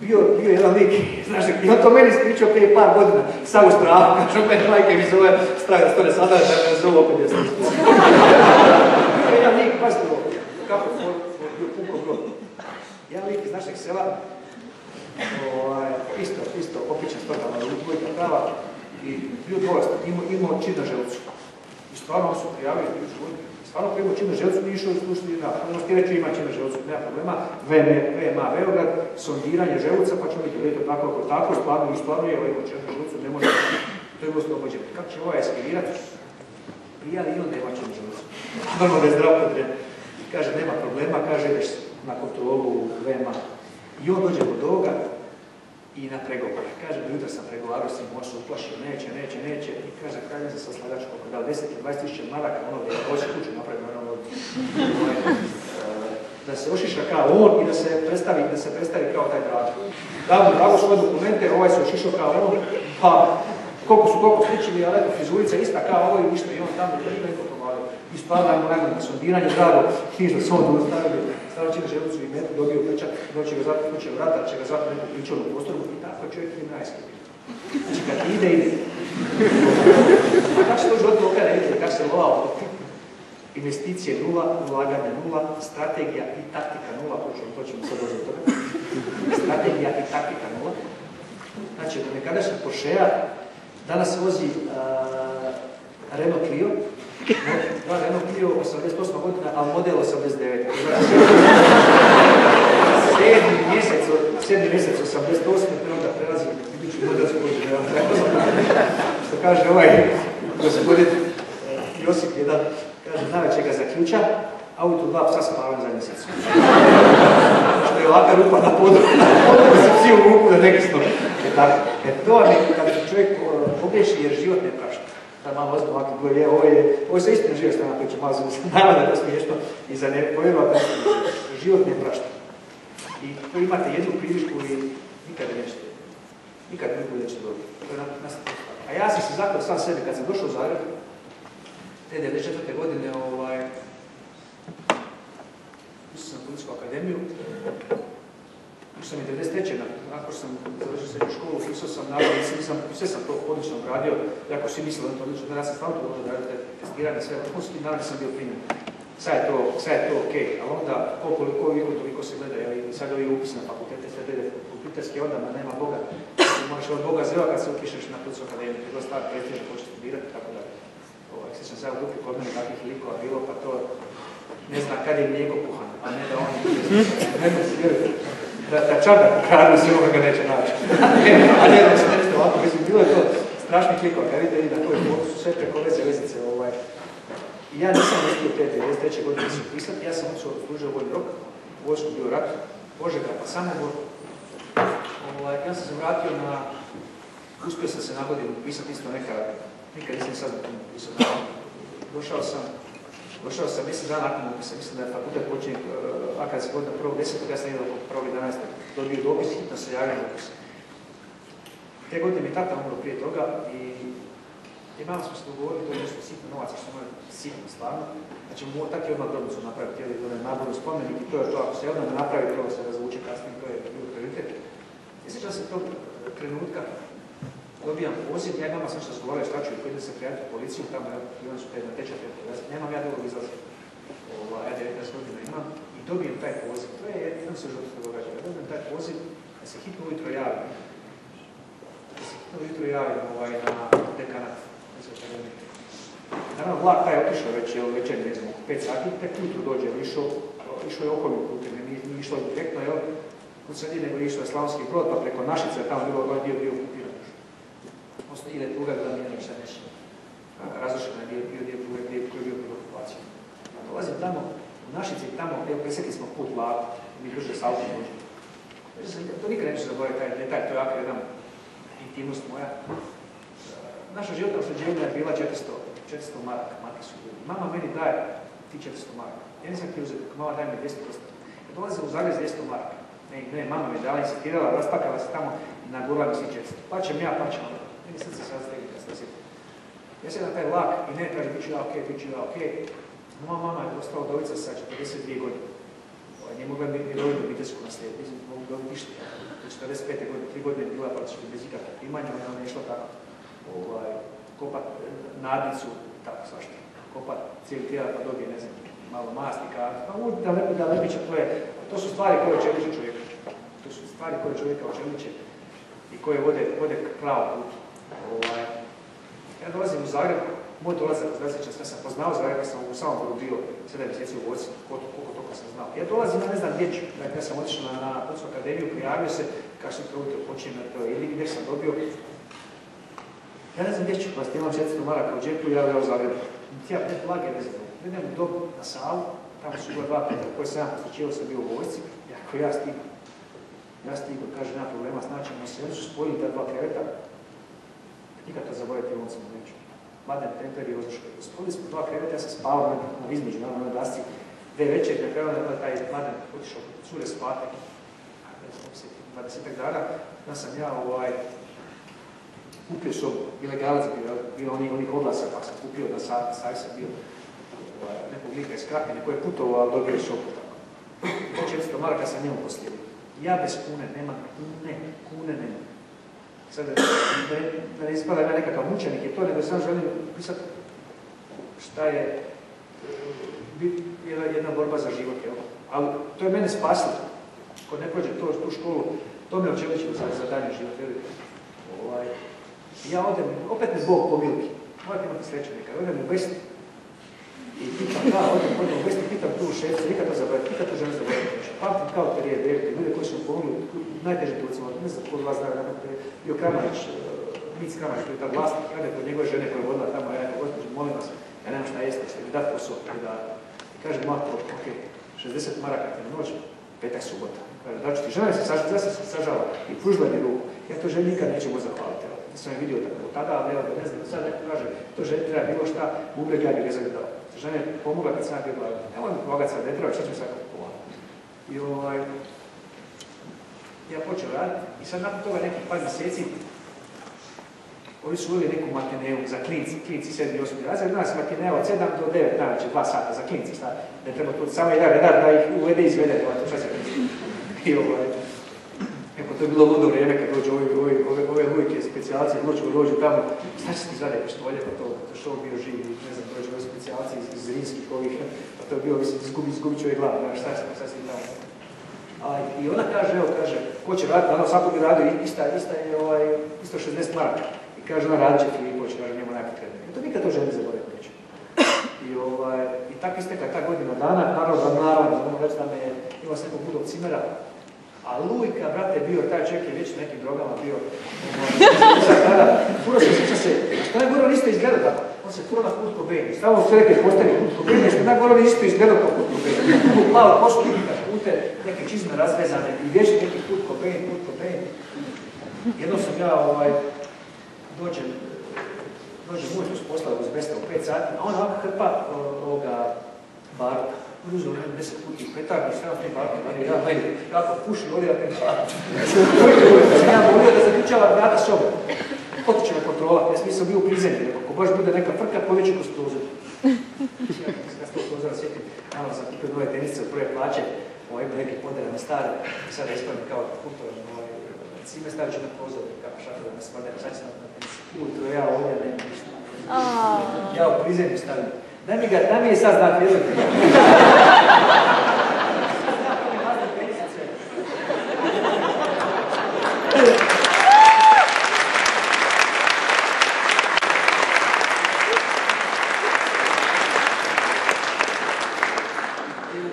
[SPEAKER 5] bio jedan lik, znaš, i on to meni ispričao prije par godina, sa u strahu, kažu meni majke mi zove, strah da se to ne sadara, da me zove opet jesno. Bio jedan lik, pazite ovo, kako bio puko brod. Jedan lik iz našeg sela, isto, opičan stotalna, dvojka prava, i bio bolest, imao čin na želucu. I stvarno su prijavili, stvarno koji imao čin na želucu, nije išao u slušni jedna. Ono ti reći ima čin na želucu, nema problema. VMA Beograd, sondiranje želuca, pa ćemo vidjeti to tako ako tako, stvarno je imao čin na želucu, ne može, to je bilo slobođeno. Kako će ovaj eskivirati? Prijali i on nema čin na želucu. Normalno da je zdrav potrebno. Kaže, nema problema, kaže, ideš na kontrolu VMA. I on dođe kod ovoga i na pregovore. Kaže, jutra sam pregovarao s njim, on se uplašio, neće. I kaže, kraljem se sa slagačkom, ako dao 10-20 maraka, ono da je hoće kuću napraviti, da se ošiša kao on i da se predstavi kao taj drago. Dao mu drago svoje dokumente, ovaj se ošišao kao on, pa koliko sličili, ali eto, frizurica ista kao ovo i ništa, i on tamo neko pomagao. I spadajmo na sondiranje drago, knjižno sondu stavio će na želucu i metu, dobio pečat, doće ga zato kuće vrata, će ga zato neku pričanu postoru i tako čovjek kriminalski. Znači kad ide. Kako se to život lokada ide, kako se lovao? Investicije 0, ulaganje 0, strategija i taktika 0, to ćemo sad doći do toga. Strategija i taktika 0. Znači, od nekadašnjeg Porschea danas se vozi Renault Clio, Renault Clio 88 godina, a model 89. 7. mjesec 88. onda prelazi iduću modelsku godinu. Što kaže ovaj gospodin Josip jedan, kaže, navečer ga zaključa, auto 2 psa spavaju za mjesec. Što je ovaka rupa na podu, se psi u ruku da neki stoji. To je kada čovjek pogreši jer život ne prašta. Da malo ozbiljno ovako govorio, ovo se istina život strana priča, malo znamo da je to smiješno i za ne povjerovat, život ne prašta. I to imate jednu priliku i nikada nećete. Nikada drugu nećete dobiti. To je nastavno stvar. A ja sam se zakljao sam sebi, kad sam došao u Zagreb, te 94. godine, ušao sam na Policijsku akademiju, ušao sam i 93. nakon što sam završio srednju školu, upisao sam naravno, sve sam to odlično odradio, jako svi mislili da to odlično, da ja sam stvarno to odradio, testiranje, sve vrhunski, naravno sam bio primjen. Sad je to okej, ali onda koliko se gleda, sad ovi upisi na fakultete, sve gleda kompjuterski, onda nema Boga. Možeš od Boga zeva kad se upišeš na Policijsku akademiju, to je stvar prestiža, hoćeš studirati, tako da. Sjećam sad u dupi kod mene takvih likova bilo, pa to ne zna kad je mlijeko kuhano, a ne da on ne da se vjerujete. Da čardak ukradu sigurno ga neće naći. A ne da se nešto ovako, mislim, bilo je to strašnih likova, kad vidite da to je sve preko vezice. I ja nisam uspio te 93. godine se upisati, ja sam služio vojni rok, u vojsku bio rat, Požega pa Samobor. Ja sam se vratio na, uspio sam se na godinu upisati isto nikad nisam sad upisao. Došao sam mjesec dana nakon upisa, mislim da je fakultet počinje akademska godina 1.10. Ja sam ideo oko 1.11. dobio dopis da se javim na upis. Te godine mi tata umro prije toga i mama smo se dogovorili, to je nešto sitno novaca, što moje sitno stvarno. Znači, tako je odmah grobnicu napraviti, jer je naborno spomenik i to je to, ako se odmah ne napravi, to se razvuče kasnije, to je bilo prioritet. I sjećam se tog trenutka, dobijam poziv, ja mama sam što razgovarao šta ću i koji se prijaviti u policiju, tamo i oni su na tečaj, nemam ja drugog izlaza, ja 19 godina imam, i dobijem taj poziv. To je jedan se život se događa, ja dobijem taj poziv da se hitno ujutro javim. Na dekanat. Naravno, vlak taj je otišao već, večer, ne znam, 5 sati, tek ujutro dođe, išao je okolnim putem, nije išlo direktno, u sredini, nego išao je Slavonski Brod, pa preko Našice, tamo bilo ovaj dio okupiran. Odnosno, ili Tuga, da nije ništa neće. Razrušena je dio Tuga, koji je bio pod okupacijom. Dolazim tamo, u Našici, tamo, evo, presekli smo put vlaku, mi brže s autom dođemo. To nikad neću zaboraviti, to je jako jedan intimnost moja. Naša životna ošteđenja je bila 400 maraka, matke su bili. Mama meni daje ti 400 maraka. Ja nisam htio uzeti, mama daje mi 200%. Ja dolazim u Zagreb s 200 maraka. Ne, mama mi dala, insistirala, raspakala se tamo i nagurala mi svi 400. Pa ćem ja, pa ćem ona. Meni srce sad stegli kad se osjetim. Ja se na taj vlak i ne kaže, bit ću ja okej. Moja mama je ostala udovica sa 42 godine. Nije mogla mi mirovinu obiteljsku naslijediti, nisam mogu dobiti ništa. Do 45. godine, 3 godine je bila praktički bez ikakve primanja, ona je išla tako kopat nadnicu, tako svašta. Kopat cijeli tijela pa dobije, ne znam, malo mastika, pa da lepiće to su stvari koje očeliče čovjeka. To su stvari koje čovjeka očeliče i koje vode k pravom putu. Ja dolazim u Zagreb, moj dolazak iz Različa, sve sam poznao Zagreb, sam u Samoboru bio 7 mjeseci u vojsci, koliko toga sam znao. Ja dolazim na ne znam gdje ću, dakle ja sam otišao na Policijsku akademiju, prijavio se, kao što se počinjem na to, ili gdje sam dobio. Ja ne znam gdje ću, pa imam 400 maraka u džepu i ja u Zagrebu. Ja blage ne znam, idem u dobu na Savu, tamo su bila 2 puta koje sam ja poslučio, sam bio u vojsci, ako ja stigao, kaže, nema problema, značajno se, oni su spojili ta 2 kreveta, nikad to zaboraviti, on sam neću. Mladen Temper i Ozoško. Spojili smo 2 kreveta, ja sam spavao na između, na onoj dasci, 2 večer, na kraju onda taj Mladen otišao cure spate, 20 dana, da sam ja kupio sobu, ilegalac bio onih odlasa, pa sam kupio da sad sam bio nekog lika iz Krapine koji je putovao, ali dobio sobu tako. Po 400 maraka sam njemu postijelio. Ja bez kune nemam, kune nemam. Sad, da ne ispada ima nekakav mučenik je to, nego sam želim pisati šta je jedna borba za život, jel? Ali to je mene spasilo. Ko ne prođe tu školu, to me očeličilo za dalje život, vidite. Ja odem, opet me Bog pomilki, morate imati sreće nekad, odem u Besti i pitam, odem u Besti, pitam tu u šefcu, nikad to zaboraviti, nikad to želim zaboraviti. Pamtim kao terije, ljude koji su mu pomogli, najteže tucima, ne znam kod vas znaju, bio Kramarić, Mic Kramarić, koji je ta vlasnik, ja kod njegove žene koja je vodila tamo, ja rekao, gospođo, molim vas, ja nemam šta jesti, što mi dati posao, i kaže, Marko, ok, 60 maraka ti na noć, petak subota. Da ću ti, žena se sažala i pružila mi ruku, ja to ženi nikad neću moći zahvaliti. Sam je vidio tako tada, ali evo, ne znam, sad neko kaže, to ženi treba bilo šta, ubreg ja bih rezak dao. Žena je pomogla kad sam ja bio gladan. Ne volim pomagati sad, ne treba, šta ću sad pomagati. I ja počeo raditi i sad nakon toga nekih par mjeseci ovi su uveli neku matineu za klinci 7. i 8. razred, nas matineu od 7 do 9 dana, 2 sata za klinci, ne treba tu samo jedan redar da ih uvede i izvede, šta se klinci. I to je bilo ludo vrijeme kad dođu ove lujke, specijalci, dođu tamo, šta će ti zade pištolje, pa to što je bio živ, ne znam, dođu ove specijalci iz Rimskih ovih, pa to je bilo, mislim, izgubit ću ove glave, šta si tamo. I ona kaže, ko će raditi, ona svakog je radio, isto 60 maraka. I kaže, ona radit će Filipović, kaže, njemu najpotrebnije. To nikad to želi zaboraviti neću. I tako istekla ta godina dana, naravno, mogu reći da me je imao se nekog budog cimera, a Lujka, brate, bio, taj čovjek je već nekim drogama bio. Puro se sjeća se, što najgore on isto izgleda tako. On se puro na Kurt Cobain. Stavno sve neke postavi Kurt Cobain, što najgore on isto izgleda kao Kurt Cobain. Plavo koško nikad pute, neke čizme razvezane i vječno neki Kurt Cobain. Jednom sam ja, dođem ujutro s posla uz Besta u 5 sati, a on ovako hrpa baruta. Uzeo 10 puti petak i sve te barke, ja najde, kako pušim ovdje na ten baruta. Sam ja volio da zaključava vrata sobe. Otiče me kontrola, ja sam bio u prizemlju, ako baš bude neka frka, povjeću kroz prozor. Ja s tog prozora sjetim, malo sam kupio nove tenisice od prve plaće, ima neke poderane stare, i sada ispravim kao kulturno, cime stavit ću na prozor, kako šakle da me spadaju, sad ću na tenisice. Ujutro ja ovdje nema ništa. Ja u prizemlju stavim. Daj mi je sad znak, jedno ti.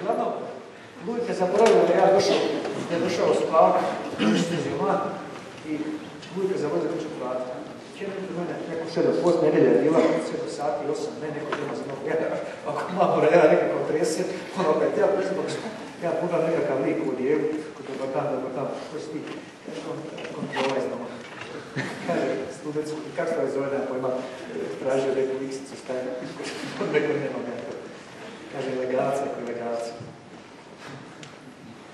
[SPEAKER 5] Uglavnom, Lujka zaboravila da ja došao spavak, i Lujka zaboravila da došao spavak. Neko 7 nedelja je bila, 7 sati, 8, ne, neko doma za nogu, ako malo reda nekako trese, ono opet, ja pogledam nekakav lik u dijelu, dobar dan, ko si ti? Kontrola iz doma. Kaže student, kako se zove, nema pojma, tražio neku iksicu, staje, neko nema nekako. Kaže legalac, neko legalac.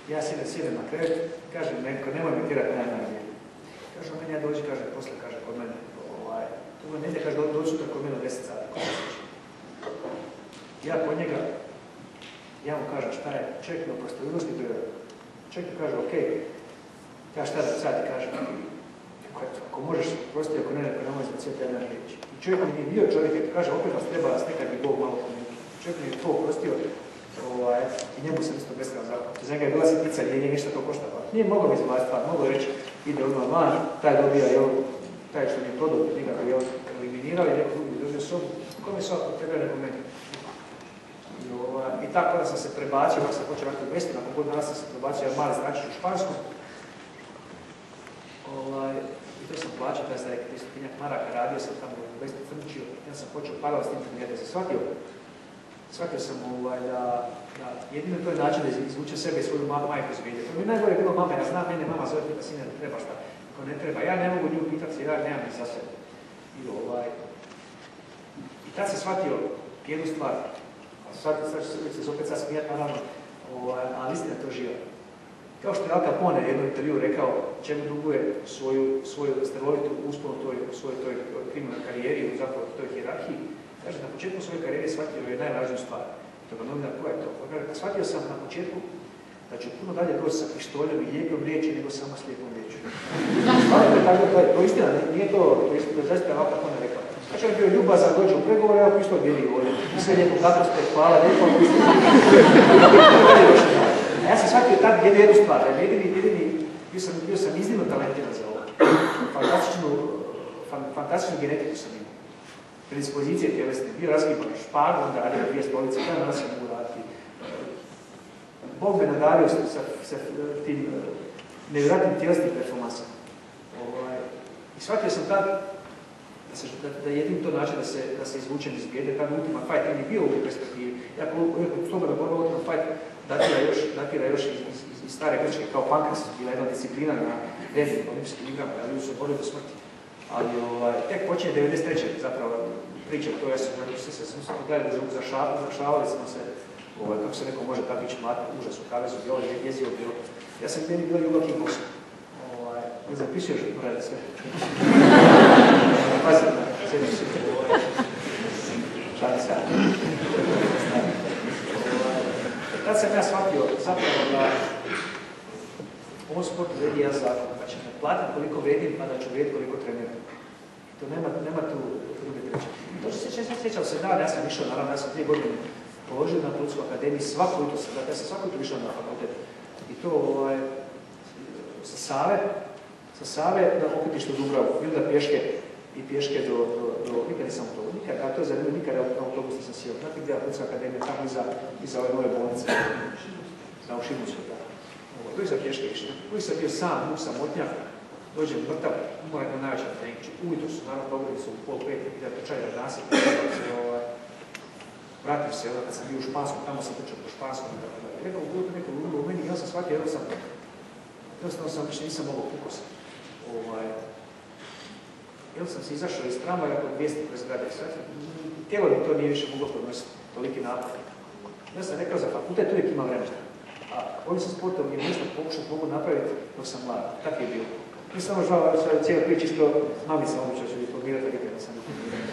[SPEAKER 5] Ja sjedem na krevet, kaže neko, nemoj me tirati najmanje. Kaže, meni ja dođi, kaže, posle, kaže, kod mene, tu ne ide, kaže, dođi sutra kod mene u 10 sati. Ja kod njega, ja mu kažem šta je, čovjek mi oprostovinosti prirode. Čovjek mi kaže, okej, ja šta da sad ti kažem, ako možeš prostiti, ako ne možeš za cijeta jedna riječ. I čovjek mi je bio čovjek, jer kaže, opet vas treba nekad bi Bog malo pomeniti. Čovjek mi je to oprostio, i njemu sam isto beskreno zakon. Za njega je bila sitnica, nije ništa to košta. Nije mogao mi izbaviti stvar, mogao reći, ide odmah van, taj dobija, taj što mi je prodao, njega bi eliminirali, neko drugi držio sobu, kome su ako tebe ne pomeni. I tako da sam se prebacio, kako sam počeo raditi u Bestu, nakon godina sam se prebacio jedan mali zračić u Špansku. I to sam plaćao, taj sam rekao 300 maraka, radio sam tamo u Bestu crničio, ja sam počeo parala s tim trenirati, ja sam shvatio sam da jedino to je način da izvuče sebe i svoju majku iz vidje. To mi je najgore bilo mama, ja znam, mene mama zove, pita sine, ne treba šta, ako ne treba, ja ne mogu nju pitati, ja nemam ni za sebe. I tad sam shvatio jednu stvar, sad ću se opet sad smijati, naravno, ali istina je to živa. Kao što je Al Capone u jednom intervju rekao čemu duguje svoju strelovitu usponu u svojoj toj kriminalnoj karijeri, zapravo toj hijerarhiji, kaže, na početku svoje karijere shvatio je najvažniju stvar. Toga novina, koja je to? Shvatio sam na početku da ću puno dalje doći sa pištoljom i lijepom riječi nego samo slijepom riječu. To je istina, nije to zaista Al Capone rekao. Znači on je bio ljubazan, dođe u pregovore, evo pištolj bijeli ovdje. Sve lijepo, kako ste, hvala, lijepo. A ja sam shvatio tad jednu stvar, da jedini, bio sam iznimno talentiran za ovo. Fantastičnu genetiku sam imao. Predispozicije tjelesne, bio razgiban špagu, onda radio 2 stolice, da danas se mogu raditi. Bog me nadario sa tim nevjerojatnim tjelesnim performansama. I shvatio sam tad da jedin to način da se izvučem iz bijede, tad Ultimate Fight nije bio u perspektivi. Jako slobodna borba Ultimate Fight datira još iz stare Grčke, kao pankras, bila jedna disciplina na rednim olimpijskim igrama, ali ljudi su borili do smrti. Ali tek počinje 93. zapravo priča, to je smo gledali, zašavali smo se, kako se neko može tako ići mlatiti, užas u kavezu, bilo jezivo bilo. Ja sam meni bilo ljubav kickboksa. Ne zapisuješ u porade sve. Pazi, sjedim se. Šalim se. Tad sam ja shvatio zapravo da u ovom sportu vredi jedan zakon, pa će me platiti koliko vredim, pa da ću vrijediti koliko treniram. To nema tu druge priče. To što se sjećao se dan, ja sam išao, naravno, ja sam 3 godine položio na Policijskoj akademiji, svako jutro sam, dakle, ja sam svako jutro išao na fakultet. I to sa Save na okutištu Dubravu, i onda pješke do nikad nisam autobus, a to je zanimljivo, nikad autobus nisam sjeo. Znate gdje je Policijska akademija, tamo iza ove nove bolnice, na Ušimuću, da. To je za pješke išli. Uvijek sam bio sam, muk samotnjak, dođem mrtav, mora jedna najveća treninčić. Ujutro su, naravno, pogledali su u 4:30, da trčaju na nasip, vratim se, kad sam bio u Španskom, tamo sam trčao po Španskom, i tako da. Rekao, bilo to neko ludo u meni, ja sam shvatio, jednostavno sam više nisam mogao pukosati. Sam se izašao iz tramvaja kod 200 kroz zgrade. Tijelo mi to nije više moglo podnositi, toliki napad. Ja sam rekao, za fakultet uvijek ima vremena. A ovim sam sportom je nešto pokušati mogu napraviti dok sam mlad. Tako je bilo. Mi samo žao, cijela priča isto, mami sam običao ću diplomirati, ali nikad nisam diplomirati.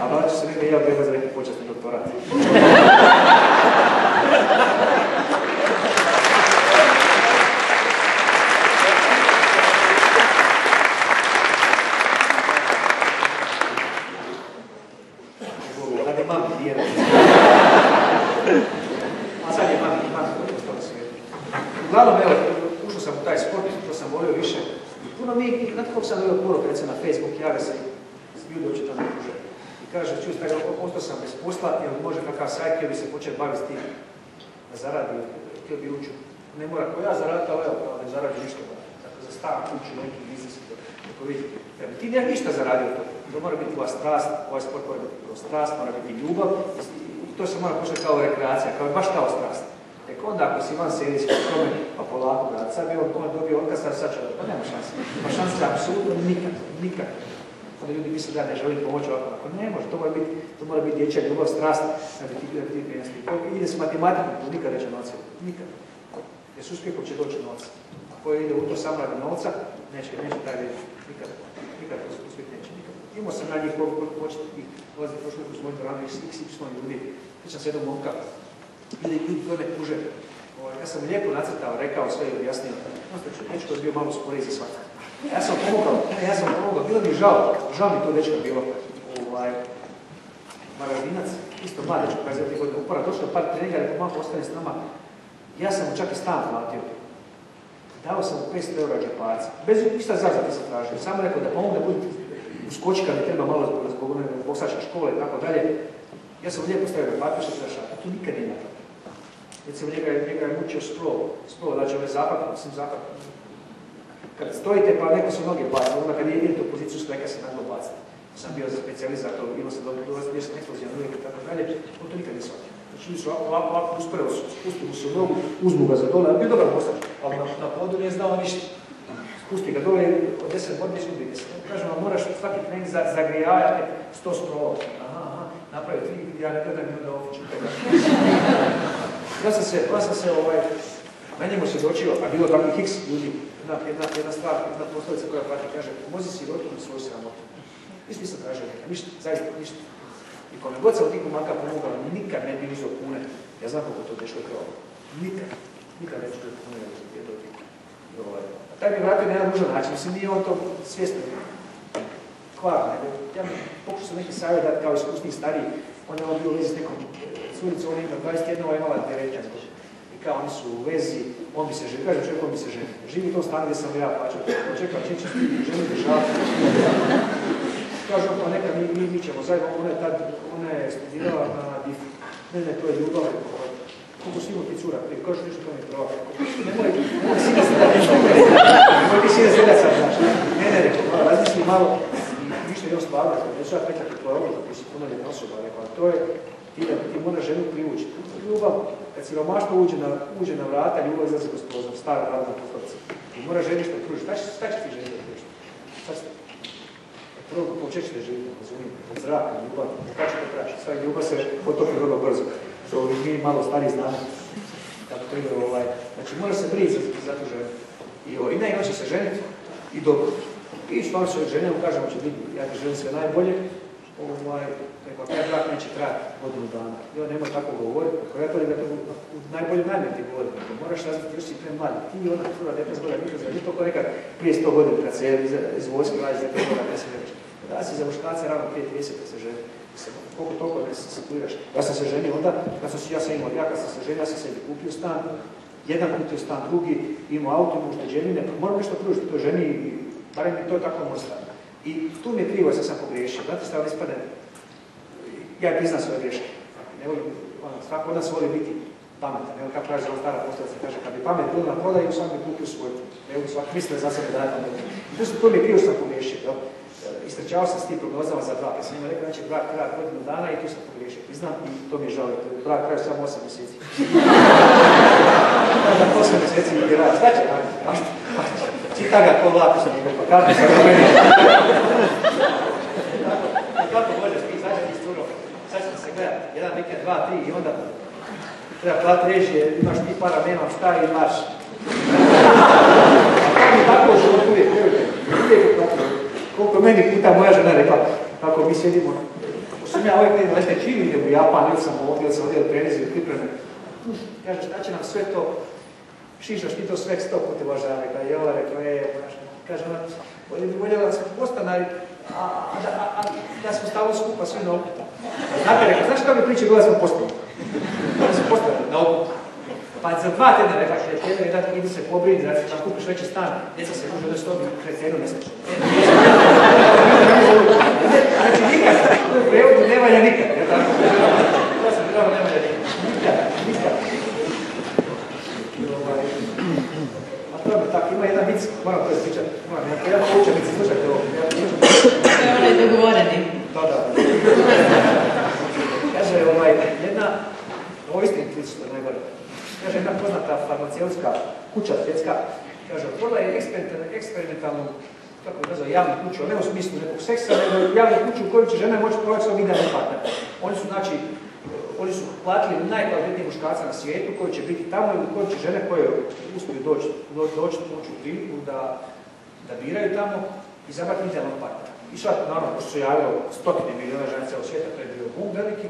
[SPEAKER 5] A vraću se nekaj ja treba za neki počasni doktorat. Uglavnom, evo, ušao sam u taj sport, to sam volio više. I puno mi, znate koliko sam volio poruka, recimo na Facebook, jave se ljudi oče tamo druže. I kaže, čuj, ostao sam bez posla, jer može kakav sajt, htio bi se početi baviti s tim. Da zaradi, htio bi ući. Ne mora ko ja zaraditi, ali evo, ne zaradi ništa. Dakle, za stan, kuću, neki biznis, tako vidite. Ti nemam ništa zaradio to. To mora biti tvoja strast, ovaj sport mora biti prvo strast, mora biti ljubav. I to se mora početi kao rekreacija, baš kao strast. Tek onda ako si van serijski tome, pa polako brate, sad bi on dobio otkaz, sad će pa nema šanse. Nema šanse, apsolutno nikad. Onda ljudi misle da ne želim pomoći ovako, ako ne može, to mora biti dječja ljubav, strast, da bi ti prijesli. Ide s matematikom, to nikad neće novca, nikad. Jer s uspjehom će doći novca. Ako ide u to samo radi novca, neće taj reći, nikad uspjeh neće, nikad. Imao sam na njih koliko hoćete ih dolaziti prošli u svojim dvoranu, XY ljudi, pričam se jednog momka, ljudi koji me tuže. Ja sam lijepo nacrtao, rekao sve i objasnio, dečko je bio malo sporiji za svaka. Ja sam pomogao, bilo mi žao mi to dečko bilo. Varaždinac, isto mlad dečko, 20 godina upora, došlo par treninga, rekao, malo ostane s nama. Ja sam mu čak i stan platio. Dao sam mu 500 € džeparca. Bez ništa zazad nisam tražio. Samo rekao da pomogu da budu uskoči kad mi treba malo zbog boksačke škole i tako dalje. Ja sam lijepo stavio da patviše traša, a tu nikad nije napravio. Recimo njega je mučio sprov, znači ovaj zapad, kad stojite pa neko se noge baci, onda kad je idete u poziciju streka se naglo bacite. Sam bio za specijalist za to, imao sam dolaziti sam eksplozijan uvijek i tako dalje, on to nikad ne shvatio. Znači mi su ovako usporevo su, spustili su nogu, uzmu ga za dole, ali bio dobar postač, ali na podu nije znao ništa. Spusti ga dole, od 10 godina izgubi 10. Kažem vam, moraš svaki trening zagrijavati 100 sprova. Aha, napravio 3, ja ne gledam i onda ovo čupe. Ja sam se na njemu se dočio, a bilo takvih x ljudi, jedna stvar, jedna poslovica koja prati, kaže, pomozi si rotu svoju sramotu. Ništa nisam tražio neka, ništa, zaista ništa. I kome god sam od tih momaka pomogao, nikad ne bi uzeo kune. Ja znam kako to dešlo je krvalo. Nikad ne uzeo kune do tih. A taj mi vratio na jedan ružan način, mislim, nije on to svjesno kvar, nego ja mi pokušao sam neki savjet dati kao iskusniji stariji, on je bio u vezi s nekom curicom, on je imao 21, ova je imala 19. I kao oni su u vezi, on bi se ženio, kažem čovjek, on bi se ženio. Živi u tom stanu gdje sam ja plaćao, očekao čim će ženu dešavati. Kažu on, neka mi ćemo zajedno, ona je studirala na DIF-u. Ne, to je ljubav, koliko si imao ti cura, kažu nešto to mi je prava. Nemoj ti sine zvedat sad, znaš. Ne, rekao, razmisli malo i više još stvarno, neću ja petljati tvoje odluka, ti si punoljetna osoba, rekao, a to je ti moraš ženu privući. Ljubav, kad siromaštvo uđe na vrata, ljubav izlazi kroz prozor, stara radna poslovica. Ti moraš ženi što pružiti. Šta će ti ženi da pružiti? Prvo počet ćete živjeti, razumijem, od zraka, ljubav, kada će to tražiti? Sva ljubav se potopi vrlo brzo. To mi malo stariji znamo. Kako to ide Znači, mora se brići za tu ženu. I ne, će se ženiti i dobro. I stvarno se žene ukažemo će biti, ja ti želim sve najbolje. Rekao, taj brak neće trajati godinu dana. I on nemoj tako govoriti, ako ja to u najboljem namjeru ti govorim. Moraš razliti, još si pre mladi. Ti i ona prva 19 godina, nikad to nekad prije 100 godina kad se iz vojske radi za 5 godina, ne se neviš. Da si za muškarca ravno prije 30 kad se ženi. Koliko toliko ne se situiraš. Ja sam se ženio onda, kad sam se ženio, ja sam sebi kupio stan, jedan kupio stan, drugi, imao auto, imao ušteđevine, moram nešto pružiti toj ženi i barem mi to je tako moj stan. I tu mi je krivo, ja sam pogriješio. Znate šta vam ispadne? Ja priznam svoje greške. Svako od nas voli biti pametan. Evo kako kaže ova stara poslovica, kaže kad bi pamet bilo na prodaju, sam bi kupio svoju. Evo svak misle za sebe da je pametan. To mi je krivo što sam pogriješio. Istrčao sam s tim prognozama za brak. Ja sam ima rekao, znači brak traja godinu dana i tu sam pogriješio. Priznam i to mi je žao. Brak traja samo 8 mjeseci. Da 8 mjeseci i rad. Šta će raditi? Čita ga ko vlaku sam rekao, pa kako sam ga meni. Kako možeš ti izađe iz curo? Sad ćemo se gledati. 1 vikend, 2, 3 i onda treba plati režije, imaš ti para, nemam šta i marš. Tako u životu uvijek, uvijek tako. Koliko meni puta moja žena rekla, kako mi sjedimo, ako sam ja uvijek ne idem lete čini, idem u Japan, ili sam ovdje, ili sam ovdje od trenizi, ili pripreme. Kaže, šta će nam sve to, šišaš ti to sve stop, te Boža, rekla, jela, rekla, kaže ona, voljela da sam postanari, a da smo stavili skupa svi na okupu. Znate, rekla, znaš kako mi priče bila da smo postanari? Da smo postanari na okupu. Pa za 2 tjedna, rekla, jedan idu se pobrini, znači da kupiš veći stan, djeca se može da stobi pred cijenu mjesečno. Znači nikad, u prevodu ne valja nikad, je tako? To sam pravo ne valja nikad. A to je tako, ima jedan vic, moram to ispričati, ja poučam vic, slušajte ovo.
[SPEAKER 3] To je onaj dogovoreni.
[SPEAKER 5] Da. Kaže, jedna, ovo istinit vic što je najgore. kaže jedna poznata farmaceutska kuća svjetska, kaže, otvorila je eksperimentalnu, kako je nazvao, javnu kuću, ne u smislu nekog seksa, nego javnu kuću u kojoj će žene moći proći svog idealnog partnera. Oni su platili najkvalitetnije muškarca na svijetu koji će biti tamo i u kojoj će žene koje uspiju doći u priliku da biraju tamo i zabrati idealnog partnera. I sad, naravno, pošto se javilo 100 miliona žena cijelog svijeta, to je bio boom veliki,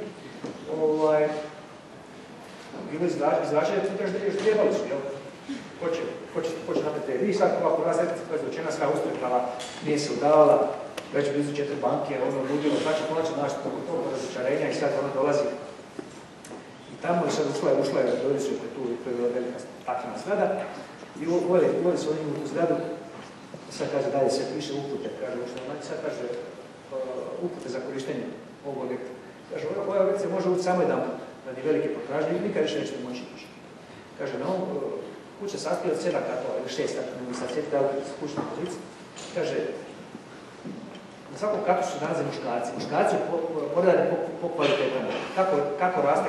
[SPEAKER 5] bilo izražaje, još trebali su, jel? Ko će napraviti? Vi sad, ovako, prva sedmica koja je zvučena, sva ustrepala, nije se udavala, već blizu 4 banke, ono ludilo, znači konačno naći toliko razočarenja i sad ona dolazi. I tamo je sad ušla je, doveli su je tu, to je bila velika staklena zgrada, i uveli su oni u tu zgradu, sad kaže dalje se piše upute, kaže ušla, sad kaže upute za korištenje ovog objekta. Kaže, ovaj objekt se može ući samo jedan radi velike potražnje i nikad više nećete moći ići. Kaže, na ovom kuća sastoji od 7 katova ili 6 katova, ne sad sjeti da je kućna pozicija. Kaže, na svakom katu su nalaze muškarci. Muškarci su poredani po kvalitetama. Kako raste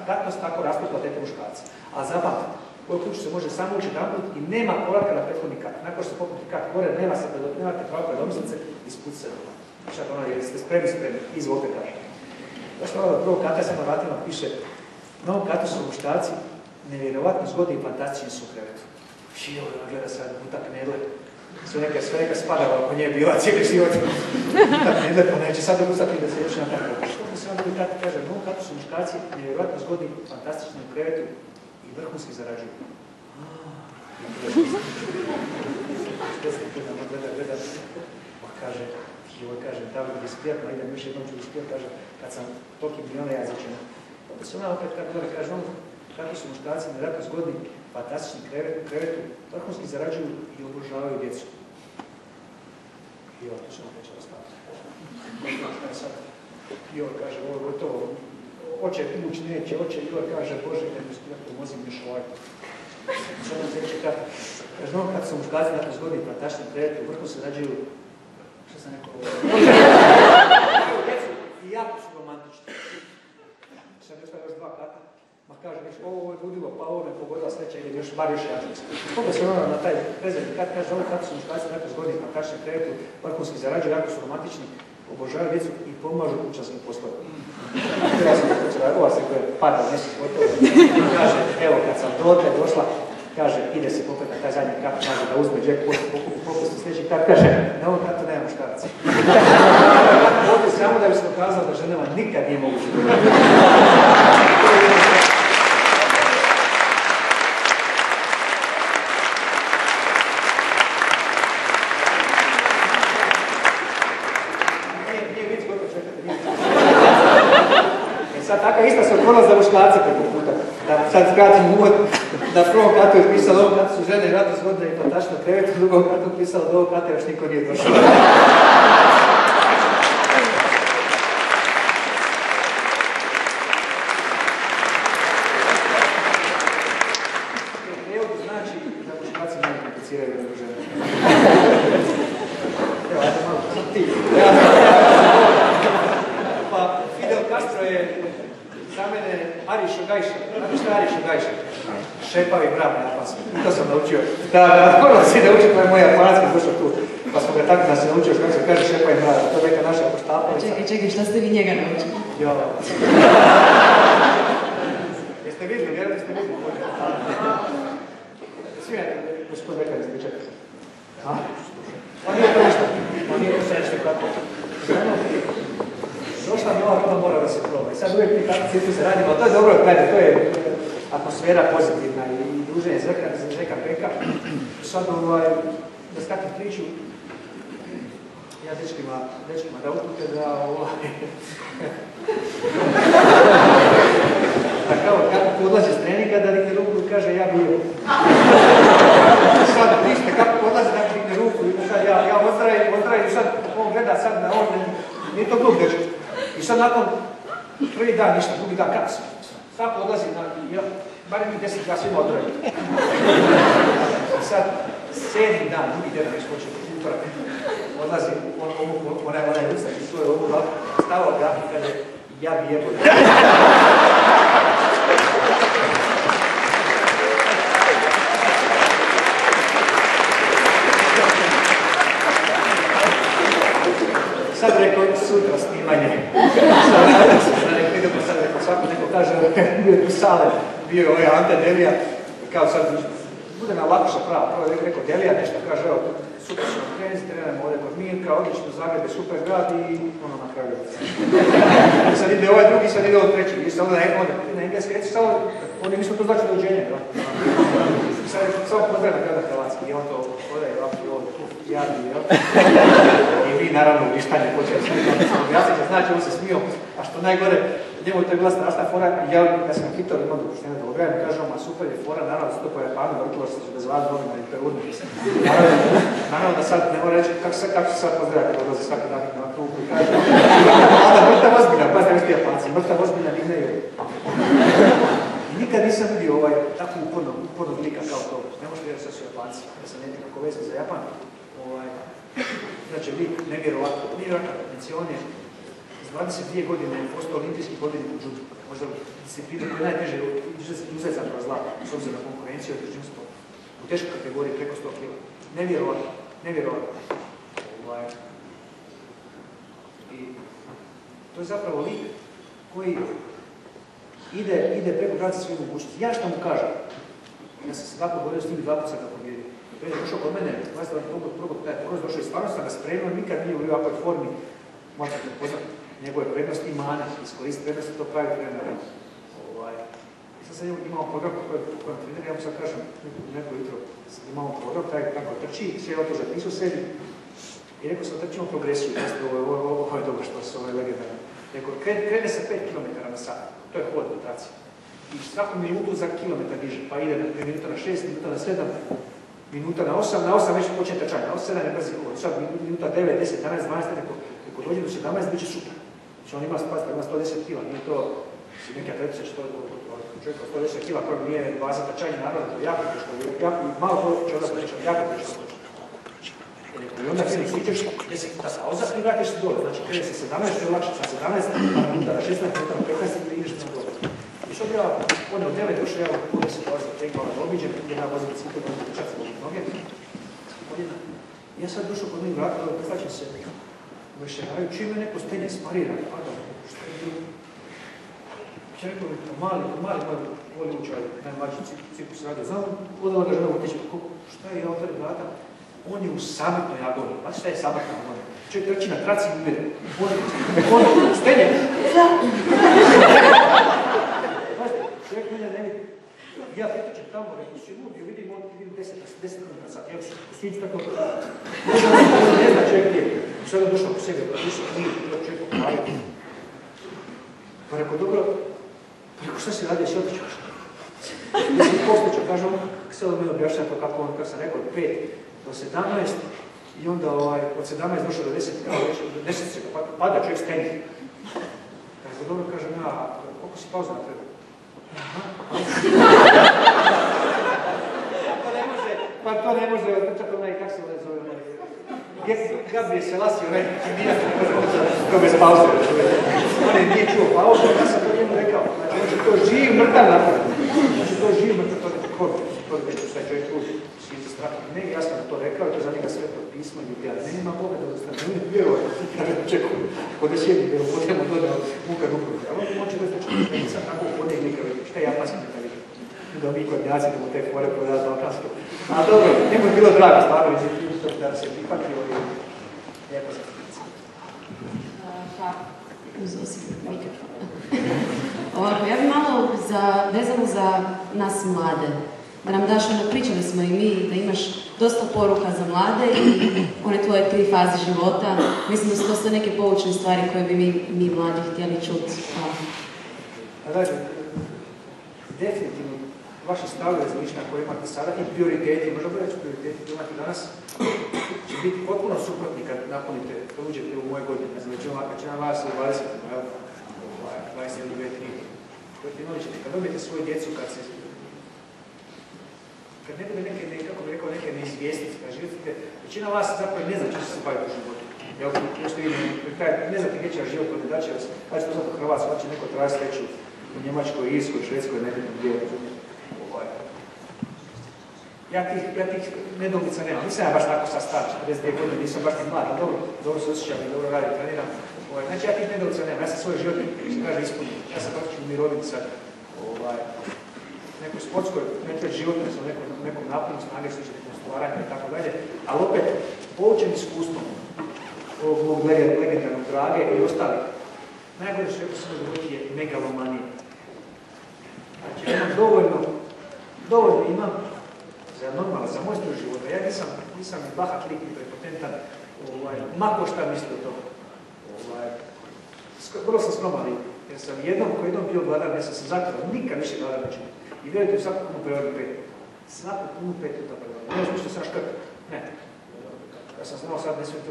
[SPEAKER 5] katnost, tako raste kvalitete muškarci. A zapamtite, u ovoj kuću se može samo ući jedanput i nema povratka na prethodni kat. Nakon što se poputi kat gore, nemate pravo predomislice i sputi se doma. Čak ono, jeste spremni, izvolite kaže. Došla ova prvog kata, samo na vratima piše, na ovom katu su muškarci nevjerovatno zgodni i fantastični su u krevetu. Šio, ona gleda sad, buta knedle. Sve neka spadala oko nje bila cijeli život. Buta knedle, pa neće sad ustati da se još napraviti. Što mi se onda u katu kaže, na ovom katu su muškarci nevjerovatno zgodni, fantastični u krevetu i vrhunski zarađuju. Gleda, pa kaže, život kaže, tamo gdje spijat, ma idem još jednom ću uspijat, kaže, kad sam toliki miliona jazičina. Pa se ona opet kako gore kaže, kakvi su muškarci nevjerojatno zgodni, fantastični krevetu, vrhunski zarađuju i obožavaju djecu. I ovo, to se vam neće ostaviti. I ovo kaže, ovo je gotovo, oče ući neće, oče, i ovo kaže, Bože, ne uspijat, pomozi mi još ovaj. Sada nam sljedeći kad, kaže, ono kad su muškarci nevjerojatno zgodni, fantastični krevetu, vrhunski zarađuju, što sam rekao, djecu i jako su romantični. Sad još dva kata. Ma kaže, ovo je ludilo, pa ovo me pogodila sreća ili bar još jače. Koga se ono na taj prezredni kat kaže, ovo kako su muškarci nekako zgodni, pa kašne krevetu, vrhunski zarađuju, jako su romantični, obožavaju djecu i pomažu kućanskim poslovima. Ova se koja pada, nešto gotovo. Kaže, evo kad sam dotle došla, kaže, ide se popet na taj zadnji kat, kaže da uzme džek, popusti sljedeći kat, kaže, na ovom katu nema muškaraca. Ovdje samo da bi se dokazalo da ženama nikad nije moguće. Sad taka ista se otvorila za muškarce preko puta. Da sad skratim uvod, na prvom katu je pisalo ovog katu su žene vjerojatno zgodne i fantastično krevetu, u drugom katu je pisalo da ovog kata još niko nije došao. Prijevod znači da muškarci manje kompliciraju nego žene. Evo, ajde malo, sam ti. Pa Fidel Castro je za mene Ari Šogajša. Znate što je Ari Šogajša? Šepavi mrav japanski. I to sam naučio. Da, morao si naučiti, to je moj japanski došao tu. Pa smo ga tako nas se naučio, kako se kaže šepavi mrav. To je neka naša poštapalica.
[SPEAKER 3] Čekaj, šta ste vi njega naučili?
[SPEAKER 5] Jo. Jeste vidjeli, vjerojatno ste vidjeli. Smijete, gospodin Bekar ispričati. On nije to ništa. On nije to nešto kako. Došla mi ova roba, mora da se proba. I sad uvijek mi tako cirkuse radimo, ali to je dobro, gledajte, to je atmosfera pozitivna i druženje Žeka Peka. Sad da skatim priču, ja dečkima da upute da da kao kako odlazi s treninga da digne ruku i kaže ja bio. Sad ništa kako odlazi da digne ruku i sad ja ozdravim i sad on gleda sad na on, nije to glup dečko. I sad nakon prvi dan ništa, drugi dan kako sam? Svako odlazi na, barem mi 10 ja svima odraju. I sad 7. dan, drugi dan već počeo utorak, odlazi onaj rusak iz svoje ovu stavao ga i kaže ja bi jebo. bio je Sale, bio je ovaj Ante Delija, kao sad, bude nam lakša prava, prvo je rekao Delija nešto, kaže, evo, super ćemo krenuti, trenujemo ovdje kod Mirka, odlično, Zagreb je super grad i ono na kraju. Sad ide ovaj drugi, sad ide ovaj treći, i sad onda na engleski reći, oni misle to znači dođenje, da? Sad je samo pozdravna grada Hrvatski, i on to odaje ovako i ovdje, jadni, jel? I mi naravno u vištanje počeli smo objasniti, znači on se smio, a što najgore, njemu to je bila strašna fora, ja sam hitao imam dopuštenja da ograjem, kažem, a super je fora, naravno da se to po Japanu vrtilo se bez vas novina i perudno. Naravno da sad ne mora reći kako se sad pozdravlja kad odlazi svaki dan na klubu i kaže, onda mrtav ozbiljna, pa znam što Japanci, mrtav ozbiljna nickname. I nikad nisam vidio takvu upornog lika kao to, ne možete vjerati sad su Japanci, da sam nekako vezan za Japan. Znači, nevjerovatno, on je 22 godine postao olimpijski pobjednik u judu. Možda disciplina koja je najteže uzeti zapravo zlata, s obzirom na konkurenciju i držinstvo. U teškoj kategoriji preko 100 kg. Nevjerovatno, nevjerovatno. I to je zapravo lik koji ide preko granica svojih mogućnosti. Ja što mu kažem, ja sam se tako borio s njim 2 puta sam ga pobjedio. Kad je došao kod mene, došao i stvarno sam ga spremio, nikad nije u ovakvoj formi. Možete prepoznati njegove prednosti i mane, iskoristiti prednosti, to pravi trener. Sad sam imao program kojem trener, ja mu sad kažem, neko jutro imamo program, taj tako trči, sve je to zapisao sebi i rekao sam trčimo progresiju, ovo je dobro što su ove legendarne. Rekao, krene sa 5 km na sat, to je hod rotacija. I svaku minutu za kilometar diže, pa ide na 5 minuta na 6, minuta na 7, minuta na 8, na 8 već počne trčanje, na 7 je brzi hod, sad minuta 9, 10, 11, 12, ako dođe do 17, bit će super. Znači on ima 110 kg, nije to neke atletice što čovjek od 110 kg koji nije baza trčanja, naravno, to je jako teško, malo čovjek priča, jako teško. I onda kreni sičeš 10 puta pauza i vratiš se dole, znači kreni se 17, je lakše sa 17, minuta na 16, minuta na 15 i ideš na dole. I što bi ja, onda od 9 došao, ja u 10 dolazi tegvala da obiđem, jedna vozim cipu, čak se mogu noge. Ja sad došao kod njih vratila, preslačim se, vešeraju, čim je neko stenje smarira, pada, što je bilo? Ja rekao, mali moj voli učaj, najmlađi cirkus radio, znam, odala ga žena otići, šta je, ja otvorim vrata, on je u sabitnoj agoniji, pa šta je sabitna agonija? Čovjek trči na traci i umire, on stenje, čovjek mene ne vidi, ja pritičem tamo, rekao si lud, jo vidim, on vidim 10 na sat, ja stići tako, ne zna čovjek gdje. Sada je došao po sebi, došao knjigu, čovjek poklavio. Pa rekao, dobro, rekao, šta si radio, si otičeš? Ja sam postičao, kaže on, sve od mene objašnjava to kako on, kako sam rekao, od 5 do 17, i onda od 17 došao do 10, do 10 se pada čovjek stenje. Rekao, dobro, kažem, ja, koliko si pauza napravio? Pa to ne može, otrčati onaj, kak se ovdje zove, Gabriel Selassie, onaj kimijac, to bez pauze. On je nije čuo pauzu, ja sam to njemu rekao. Znači, to živ mrtav napraviti. Znači, to živ mrtav, to je kod. To je nešto sve čovjek tu sviđa strah. Ne, ja sam to rekao, to je za njega sveto pismo i ja nema Boga da ostane. On je vjerovao, ja ne očekujem. Kod je sjedni, da potrebno dodao muka ruku. Ali on će dosta čuti, sad tako podne nikad, šta je japanski nekad vidio. Da mi kod njaci da mu te fore prodati balkansko. A dobro, njemu je bilo drago stvarno da se prihvatio i lijepo se prihvatio.
[SPEAKER 3] Pa, uzeo si mikrofon. Ovako, ja bih malo vezano za nas mlade. Da nam daš, pričali smo i mi, da imaš dosta poruka za mlade i one tvoje 3 faze života. Mislim da su to sve neke poučne stvari koje bi mi mladi htjeli čuti.
[SPEAKER 5] Dakle, definitivno vaše stavove razmišljanja koje imate sada i prioriteti, možemo reći prioriteti koje imate danas, će biti potpuno suprotni kad napunite, kad uđete u moje godine. Ne znam, kad će na vas u 20, 21, 22, kad dobijete svoju djecu, kad ne bude neke, kako bi rekao, neke neizvjestnice, kad živite, većina vas zapravo ne zna će se baviti u životu. Jel, nešto ne znate gdje će vas život da će vas, kada će to znati u Hrvatsku, da će neko traži sreću u Njemačkoj, Irskoj, Švedskoj, nekako gdje je. Ja tih nedoumica nemam. Nisam ja baš tako sad star, 42 godine, nisam baš ni mlad, ali dobro se osjećam i dobro radim, treniram. Znači ja tih nedoumica nemam. Ja sam svoj život, se kaže, ispunio. Ja sam praktično u mirovini sad nekoj sportskoj, nekoj životnoj, nekom naponu snage, nekom stvaranju i tako dalje, ali opet poučen iskustvom ovog legendarnog Drage i ostalih. Najbolje što rekao sam dogoditi je megalomanija. Znači, ja imam dovoljno imam za normalno, za moj stil života. Ja nisam bahat lik i prepotentan, mako šta misli o tome. Vrlo sam skroman lik, jer sam jednom bio gladan, ja sam se zaključio, nikad više gladan neću. I vjerujte, svaku kunu prevarim 5. Svaku kunu 5 puta prevarim. Ne znam što sam škrt. Ne. Ja sam znao sad, ne smijem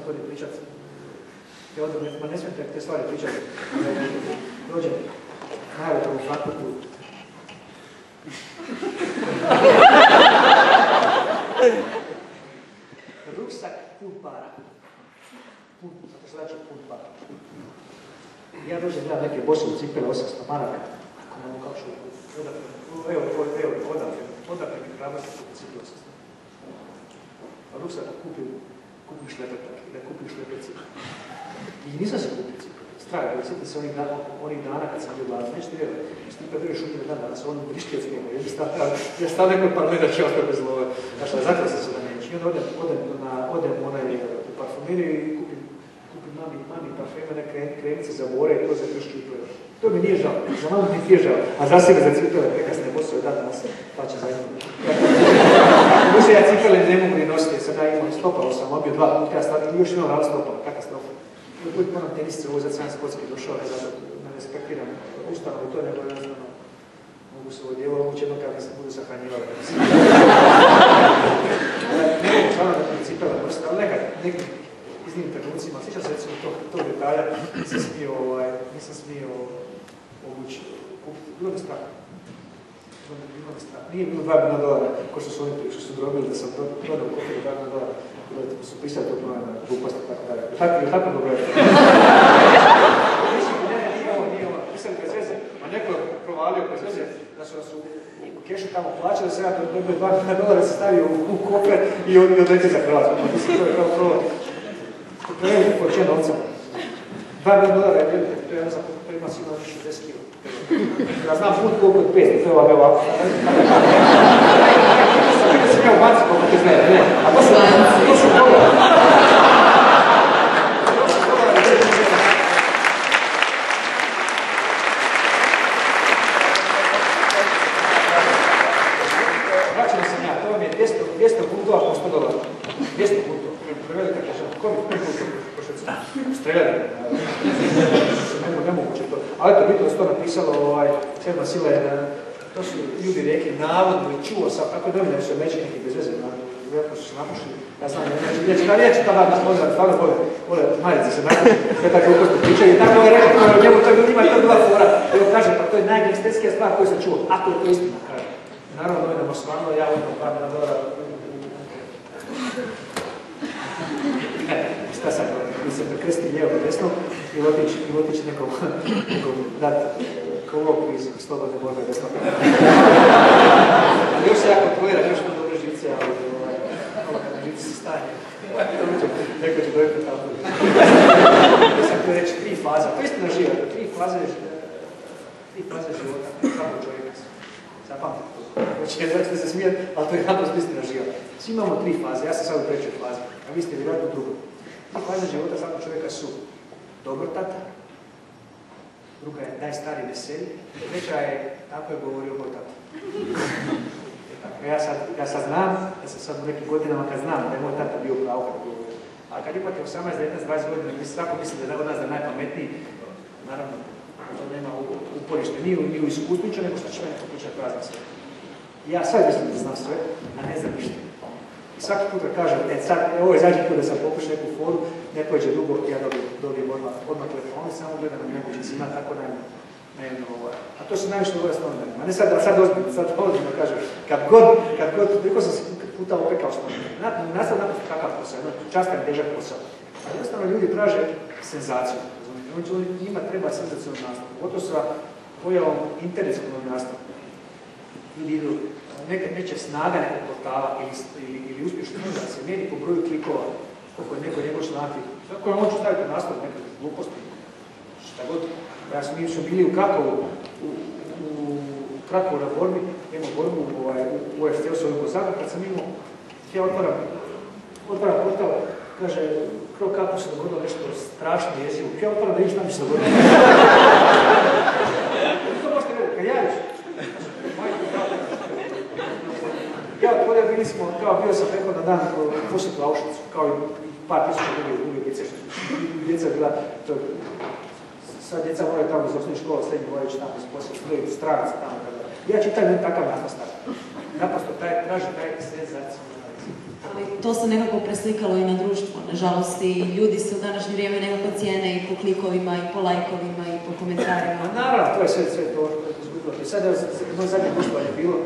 [SPEAKER 5] to ni pričati. Ne smijem te stvari pričati. Dođem na aerodromu u Frankfurtu. Ruksak pun para. Zato što daću pun para. Ja dođem gledam neke Bosove cipele, 800 maraka. Ako ne mogu kao što odakle mi hrabrosti kupiti cipele 800. A ruksak kupim šlepet, da kupim šlepet cipele. I nisam se kupio cipele. Strah, da sjetim se onih dana kad sam bio gladan. Nećete vjerati, Stipe bio šutili dan, da su oni vrišti od smijemo. Ja stav nekoj parli da će ostati bez love. Znači, zakljel sam se da neći. I onda odem u parfumeriju i kupim mami parfeme, neke kremice za bore i to za kršću i pleva. To mi nije žao, za mamu mi nije žao, a za sebe za cipele, prekasne Bosove dan se plaća za njim. Može ja cipele ne mogu ni nositi, sad ja imam stopalo sam obio 2 puta, ja stavim još imam rali stopalo, katastrofa. Uvijek moram tenisice uvijek, sad sam sportski došao, ne respektiram ustano i to, nego jednostavno mogu se odjevati, moguće jedno kada se budu sahranjivali. Ne mogu stvarno da mi cipele nositi, ali nekad, nekim iznimim trenucima, sjećam se recimo tog detalja, nisam smio obući, bilo mi strah. Nije bilo $2 milijuna, ko što su oni što su drobili da sam prodao kofer $2 milijuna, da su pisali to plana, gluposti i tako dalje. Tako dobro je. Nije ovo, pisali bez veze, a neko je provalio bez veze da su nas u kešu tamo plaćali, da se ja dobio $2 milijuna, da se stavio u kofer i oni odleti za Hrvatsku. Mislim, to je kao prvo. To je počeo novca. $2 milijuna je bilo, to je jedan za to ima sigurno 60 kg. Ja znam put koliko je 500, to je ovako. Ja sam imao banci koliko te znaje, ne? A to su dobro. Vraćamo sam ja, to vam je 200 puntova po $100. 200 puntova. Prevelika kažem, ko mi 5 puntova? Streljali. Nemoguće to. Ali to bitno se to napisalo, sedma sila je da to su ljudi rekli, navodno i čuo sam, kako je dominaju se meći neki bez veze, vjerojatno su se napušili. Ja znam, neće ta vas pozvat, stvarno vole majice se napušili, sve tako ukosto pričaju. I tako je rekao, njemu njima je to bila fora. Evo kaže, pa to je najgangsterskija stvar koju sam čuo, ako je to istina, kaže. Naravno, novinama stvarno, ja uzmem $2 milijuna. Šta sam, se prekresti lijevo i desno i otići nekom dat kolok iz slobodne borbe desno. Ali još se jako tvojera, još ima dobre živce, ali živce se stanje. Neko će dojeti tamo. Ja sam htio reći 3 faza, to je istina života, 3 faze života, svakog čovjeka. Zapamtite to. Znači, ja ćete se smijeti, ali to je naprosto istina života. Svi imamo 3 faze, ja sam sad u 3. fazi, a vi ste vjerojatno u 2. Faza života svakog čovjeka su dobro tata, druga je daj stari veseli, treća je tako je govorio moj tata. Ja sad znam, ja sam sad u nekim godinama kad znam da je moj tata bio pravo kad govorio. A kad imate 18, 19, 20 godina, mi svako misli da je od nas da je najpametniji, naravno, to nema uporište ni u iskustniču, nego što će me neko pričati prazno sve. Ja sad mislim da znam sve, a ne znam ništa. I svaki put kad kažem, sad, ovo je zadnji put da sam pokušao neku foru, ne pođe dugo, ja dobijem odmah telefon, samo gledam na nemogućicima, tako najedno A to se najviše dovoljno s novinarima. A ne sad ozbiljno kažem, kad god, koliko sam se puta opekao s novinarima, nastav naprosto kakav posao, častan težak posao. Ali jednostavno ljudi traže senzaciju, njima treba senzacijalno nastav, pogotovo sa pojavom internetskog novinarstva. Ljudi idu, neće snaga nekog portala ili uspješno da se mjeri po broju klikova, koliko je neko njegov članak. Tako je moću staviti nastav nekakve gluposti. Šta god, mi smo bili u Krakovu, u kratko na borbi, imamo borbu u UFC-u s ovim Kozaka, kad sam imao, ja otvaram portal, kaže, kako se dogodilo nešto strašno jezivo, ja otvaram da vidim šta mi se dogodilo. To možete vidjeti, kad javiš. Ja otvorio, bili smo, kao bio sam rekao na dan posjetu Auschwitzu, kao i par tisuća druge djece, djeca bila, sad djeca moraju tamo iz osnovnih škola, srednji moraju ići tamo iz posjetu, stranaca tamo. Ja čitam jedan takav natastar. Naprosto traži taj senzacionalizam.
[SPEAKER 3] Ali to se nekako preslikalo i na društvo. Nažalost, i ljudi se u današnje vrijeme nekako cijene i po klikovima, i po lajkovima, i po komentarima.
[SPEAKER 5] Naravno, to je sve to izgubilo. I sad je moj zadnje gostovanje bilo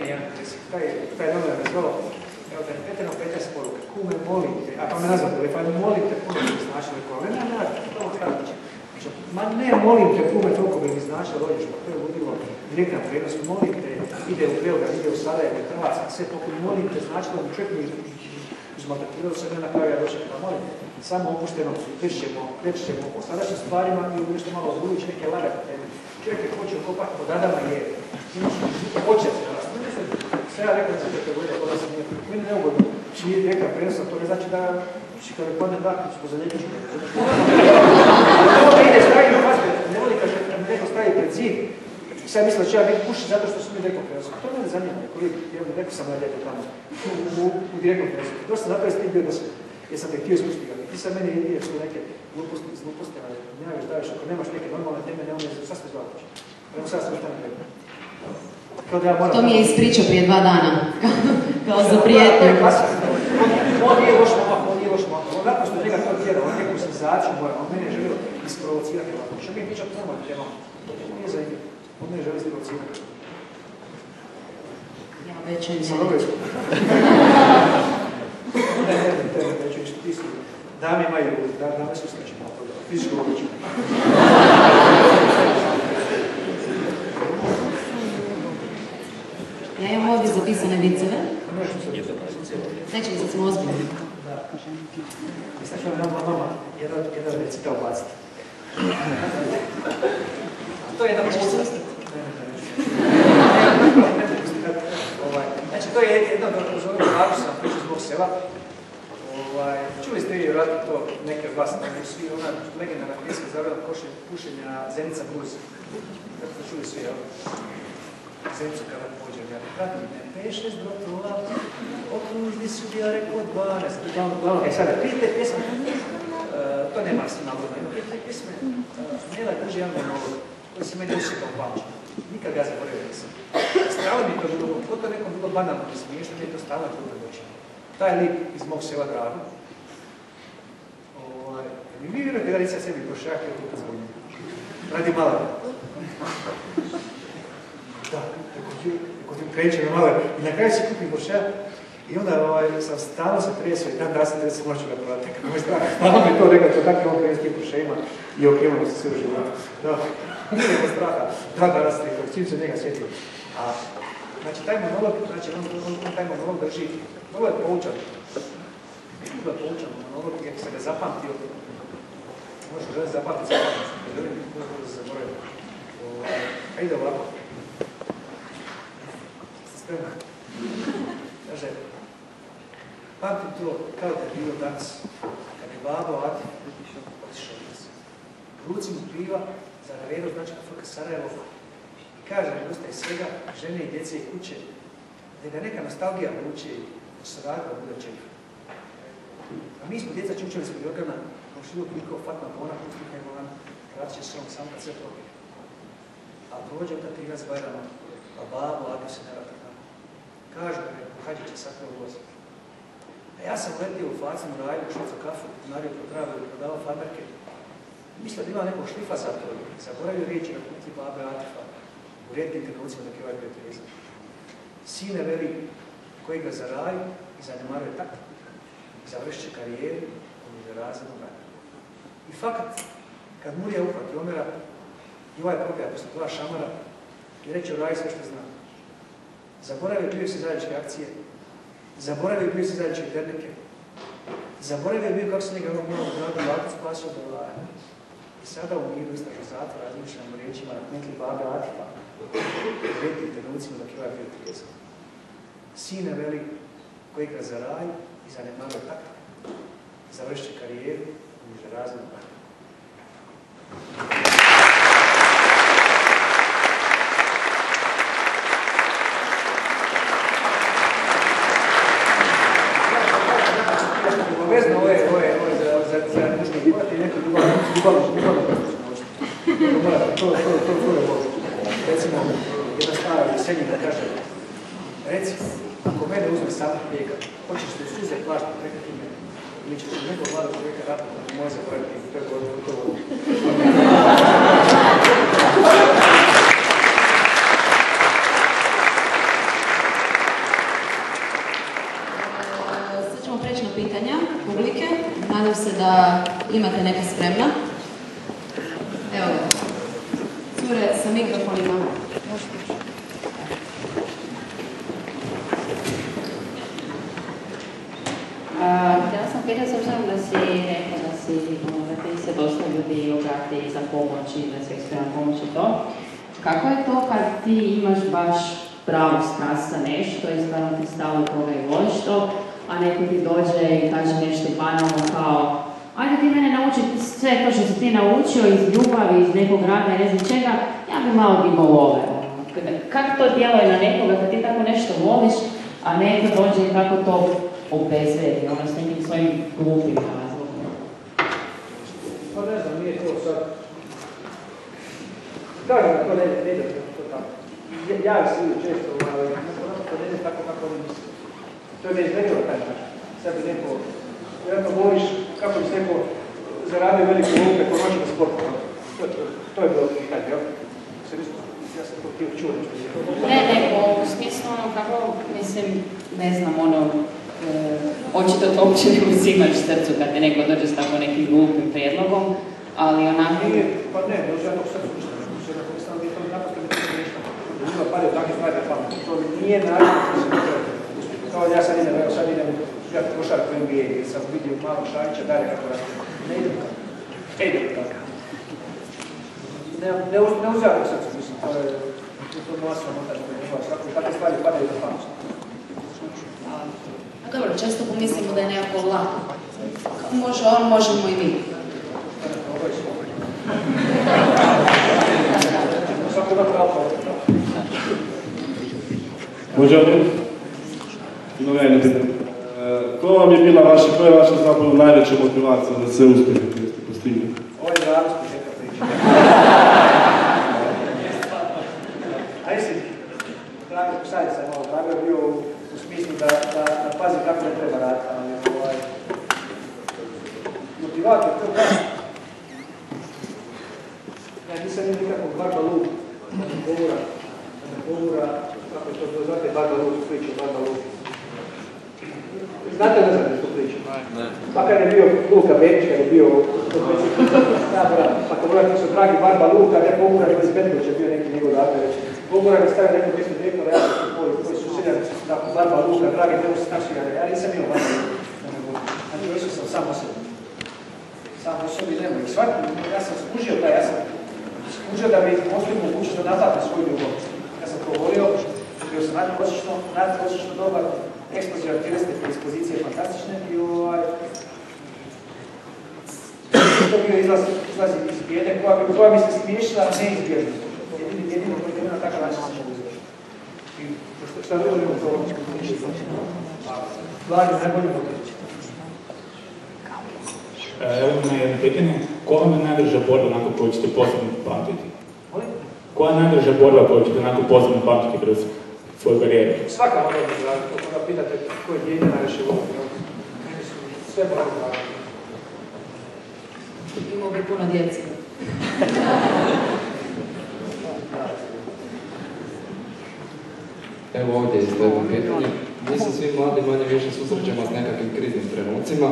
[SPEAKER 5] N1, taj novinar me zvalo, evo da je Petrino 15 poruka, kume, molim te, a pa me nazvam telefon, molim te, puno bi mi značilo, ma ne, molim te, kume, toliko bi mi značilo, dođeš, pa to je ludilo, direktna prednost, molim te, ide u Beograd, ide u Sarajevo, Hrvatska, sve toliko, molim te, značilo, mi čovjek mi izmaltretirao se, ne na kraju ja došao, pa molim te, samo opušteno, reći ćemo o sadašnjim stvarima i nešto malo budući neke lagate teme. Čovjek je hoće okopati po dadama i je, hoće se danas. Sve ja rekao da se te gleda, koda sam nije, meni neugodno, čiji je neka prenosa, to ne znači da kada je podne dak, ću pozaljepiš. Ovo ide, stavi na pazite, ne voli kaže, neko stavi pred zid, sad misle da će ja biti pušiti zato što su mi rekao prenosa. To ne zanima, neko sam lijepo tamo, u direktnom prenosu. To sam zapravo stim bio da sam, jer sam te htio ispustiti ga. Ti sad meni ideš u neke gluposti, ali nemaš daviš, ako nemaš neke normalne teme, ne umiješ, sad ste zvakući. Evo sad sam šta ne rekao.
[SPEAKER 3] To mi je ispričao prije 2 dana, kao za prijetnju.
[SPEAKER 5] On nije loš momak, on naprosto njega to tjera, on neku senzaciju mora, on mene želio isprovocirati ovako. Što mi pričati normalno temama, to nije za ime, on mene želi isprovocirati.
[SPEAKER 3] Ja već ne.
[SPEAKER 5] Sam dobro iskup. Ne, neću ništa, ti su. Dame imaju, dame su slične, fizičko obične.
[SPEAKER 3] Ja imam ovdje zapisane viceve. Nećemo sad smo ozbiljni.
[SPEAKER 5] Sad ću vam mama jedan recita ubaciti. To je jedan pozor. Znači, to je jedno dozorno lažu sam priču zbog sela. Čuli ste vi vjerojatno to, neke od vas, svi ona legendarna pjeska zavrana pušenja Zenica Blues. Tako ste čuli svi, jel? Zenicu kada pođem, ja pratim, ne, 5-6 brotova, okružni su, ja rekao 12. Uglavnom, sada, prije te pjesme, to nema arsenalno, prije te pjesme, Nela drži jedan monolog, koji se meni usjetao pamćenje. Nikad ga zaboravio nisam. Strava mi to bilo, to nekom bilo banalno i smiješno, mi je to stalno drugo doći. Taj lik iz mog sela Draga, vi vjerujete da nisam sebi prošajak i to zbog njega. Radi malo. Da, tako ti kreće na malo i na kraju si kupim Porsche i onda sam stalno se tresao i dan se tresao, možda ću ga prodati. Kako je strah, stalno mi to rekao, to tako on kreće tim Porscheima i okrivano se sve u životu. Da, nije neko straha, danas rekao, s čim se njega sjetio. Znači, taj monolog, taj monolog drži, vrlo je poučan. Vrlo je poučan monolog, jer sam ga zapamtio. Možda želim zapamtiti, želim da se zaboravim. A ide ovako. Kaže, pamtim to kao da je bilo danas, kad je babo Atif otišao od nas. U ruci mu piva za navedu značka FK Sarajevo i kaže mi dosta iz svega, žene i djece i kuće, da ga neka nostalgija vuče i da se radila bude čeka. A mi smo djeca čučali s Jorgana, kao što je koliko Fatma Bona, pustnika je Bona, krat će svom sam kad sve probije. A prođe od ta 13 Bajrama, a babo Atif se ne vrata. Kažu da je pohađat će sakve u vozi. A ja sam letio u Facinu raju, šlicu kafu, nario po travu i prodavao farmerke. Mislio da ima nekog šlifa za to. Zaboravio riječi na puti babe Atifa u rijetnim trenucima dok je ovaj bio trezan. Sine veli koji ga zaraju i zanemaruje tako. Završit će karijeru, on je razredno radi. I fakat, kad Murija uhvati Omera i ovaj proklja posle 2 šamara i reče u raju sve što zna. Zaboravio bio se zajedničke akcije, zaboravio bio se zajedničke ternike, zaboravio bio kako se njega morao u gradu Laku spasio do Laja. I sada u miru istražu zatvora razmišljamo riječima na metli babe Atifa. trenucima dok je ovaj bio prijezan. Sine veli, koji igra za raj i za nemaroj tak, završit će karijeru u nižerazrednom radu. Vezno ovo je za muško imati neku ljubavnu prstosnost. To je ovo. Recimo, jedna stara Jesenjina da kaže, reci, ako mene uzme samo mlijeka, hoćeš li suze plašti preko time, ili ćeš li nekog mladog čovjeka rapiti, da moje zaboraviti, to je gotovo.
[SPEAKER 3] Sad ćemo preći na pitanja publike. Nadam se da imate neka spremna. Evo ga. Cure sa mikrofonima.
[SPEAKER 6] Htjela sam pitati, s obzirom da si rekla da ti se dosta ljudi obrati za pomoć i da se ekstremna pomoć i to. Kako je to kad ti imaš baš pravu strast za nešto i stvarno ti stalo toga i voliš to, a neko ti dođe i kaže nešto banalno kao ajde ti mene nauči sve to što si ti naučio iz ljubavi, iz nekog rada i ne znam čega, ja bi malo dimao ove. Kako to djeluje na nekoga kad ti tako nešto voliš, a neko dođe i kako to obezvedi, ono s nekim svojim glupim razlogom?
[SPEAKER 5] Pa ne znam, nije to sad... Kažem da to ne ide to tako. Ja se uvijek često, to ne ide tako kako oni misle. To je neizgledilo taj način. Sad bi neko, vjerojatno voliš kako bi se neko zaradio veliku lupe po noći na sportu. To je bilo pitanje, jel? Ja sam to htio čuo nešto.
[SPEAKER 6] Ne, nego u smislu ono kako, mislim, ne znam, ono, očito to uopće ne uzimaš srcu kad ti neko dođe s tako nekim glupim prijedlogom, ali onako...
[SPEAKER 5] Nije, pa ne, dođe ja to srcu ništa. Mislim da je to naprosto ne treba ništa. Ljudima padaju takve stvari na pamet. To nije način da se ne treba uspjeti. Kao ja sad idem gledati košarku u NBA i sam vidio malo Šajića dalje kako raste. Ne idem tako. Ne idem tako. Ne uzjavam srcu, mislim, to je masno montažno da nema svako i takve stvari padaju na pamet.
[SPEAKER 3] A dobro, često pomislimo da je nekako lako. Može on, možemo i mi.
[SPEAKER 5] Svako ima pravo.
[SPEAKER 1] Može ovdje? Imam ja jedno pitanje. Koja je vaša zapravo najveća motivacija da se uspjehe koji ste postigli?
[SPEAKER 5] Ovo je javnosti neka priča. A jesi, Drago Kusarica je malo, Drago je bio u smislu da pazi kako ne treba raditi, ali motivator, to je kako. Ja nisam imao nikakvog Barbalu, govora, kako je to znate Barbalu, priču Barbalu. Znate ne znam što pričam? Ne. Pa kad je bio Luka Bečić, kad je bio pa kad morate su dragi Barba Luka, ne Bogura, ili Izbetković je bio neki njegov dakle reći. Bogura je stavio neko mjesto direktora, ja sam koji su seljani, tako Barba Luka, dragi Deus naši, ja nisam imao Barba Luka. Znači, Isus sam sam o sebi. Sam o sebi nema. I svaki, ja sam skužio taj, da bi postoji mogućnost da naplate svoju ljubav. Ja sam to volio, bio sam nadprosječno dobar, eksplozivan tjelesne predispozicije fantastične i to bio izlazi iz bijede koja mi se smiješila neizbježno. Jedino koji je na takav način sam mogu izvršiti. I što je bilo to ništa. Vladi najbolje moguće.
[SPEAKER 7] Evo imam jedno pitanje. Koja vam je najdraža borba onako koju ćete posebno pamtiti? Koja je najdraža borba koju ćete onako posebno pamtiti kroz svoju karijeru?
[SPEAKER 5] Svaka mora biti draga. Kada pitate koje djelje najviše voli. Sve mora biti draga.
[SPEAKER 3] Imao bi puno djece.
[SPEAKER 8] Evo ovdje je jedno pitanje. Mi se svi mladi manje više susrećemo s nekakvim kriznim trenucima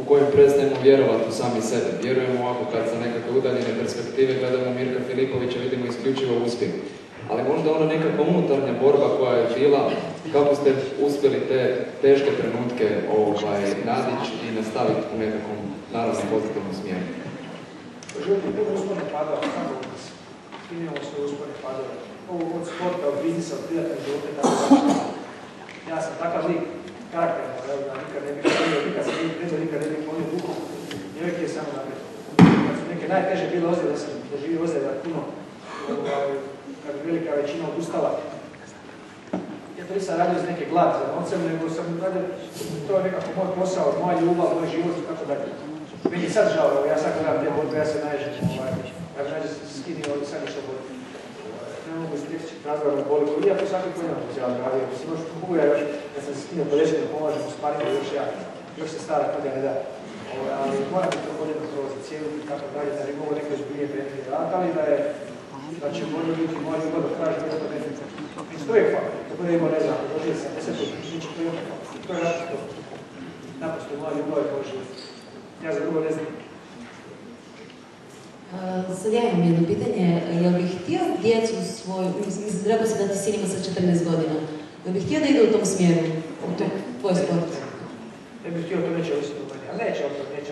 [SPEAKER 8] u kojim prestajemo vjerovati u sami sebe. Vjerujemo ovako kad sa nekakve udaljene perspektive gledamo Mirka Filipovića, vidimo isključivo uspjeh. Ali možda ona nekakva unutarnja borba koja je bila, kako ste uspjeli te teške trenutke nadići i nastaviti u nekakvom, naravno, pozitivnom smjeru.
[SPEAKER 5] Život je puno uspone padao, kako nas. Svi imamo svoje uspone padao. Od sporta, od biznisa, od prijatelja života i tako da. Ja sam takav lik, karakter, da nikad ne bih volio, nikad sam nikad ne bih volio duhom, i uvijek je samo naprijed. Kad su neke najteže bile ozljede, da sam doživio ozljeda puno, kad bi velika većina odustala. Ja to nisam radio iz neke glade za novcem, nego sam radio, to je nekako moj posao, moja ljubav, moj život i tako dalje. Meni je sad žao, ja sad gledam te borbe, ja se naježem, ja bi nađe skinio ovdje sad nešto bolje. Ne mogu iz tehničkih razgovora na boli koji, iako svaki koji nemam uzela radio, mislim, još mogu ja još, da sam se skinio polješenje, pomažem u sparingu, još se stara kad ja ne da. Ali moram biti to bolje na prolazi cijelu i tako dalje, da ne mogu neko izbilje prijatelji rad, ali da će bolje biti moja ljubav do kraja života definitivno. Mislim, to je fakt, to bude imao, ne znam, doživio sam 10 godina, niče to je opet fakt, to je naprosto, naprosto moja ljubav je moj život. Ja za drugo ne znam.
[SPEAKER 2] Sad ja imam jedno pitanje, jel bih htio djecu svoju, mislim, rekao si da ti sin ima sa 14 godina, jel bih htio da ide u tom smjeru, u tvoj sport?
[SPEAKER 5] Ne bih htio, to neće ovisiti u meni, ali neće on to htjeti.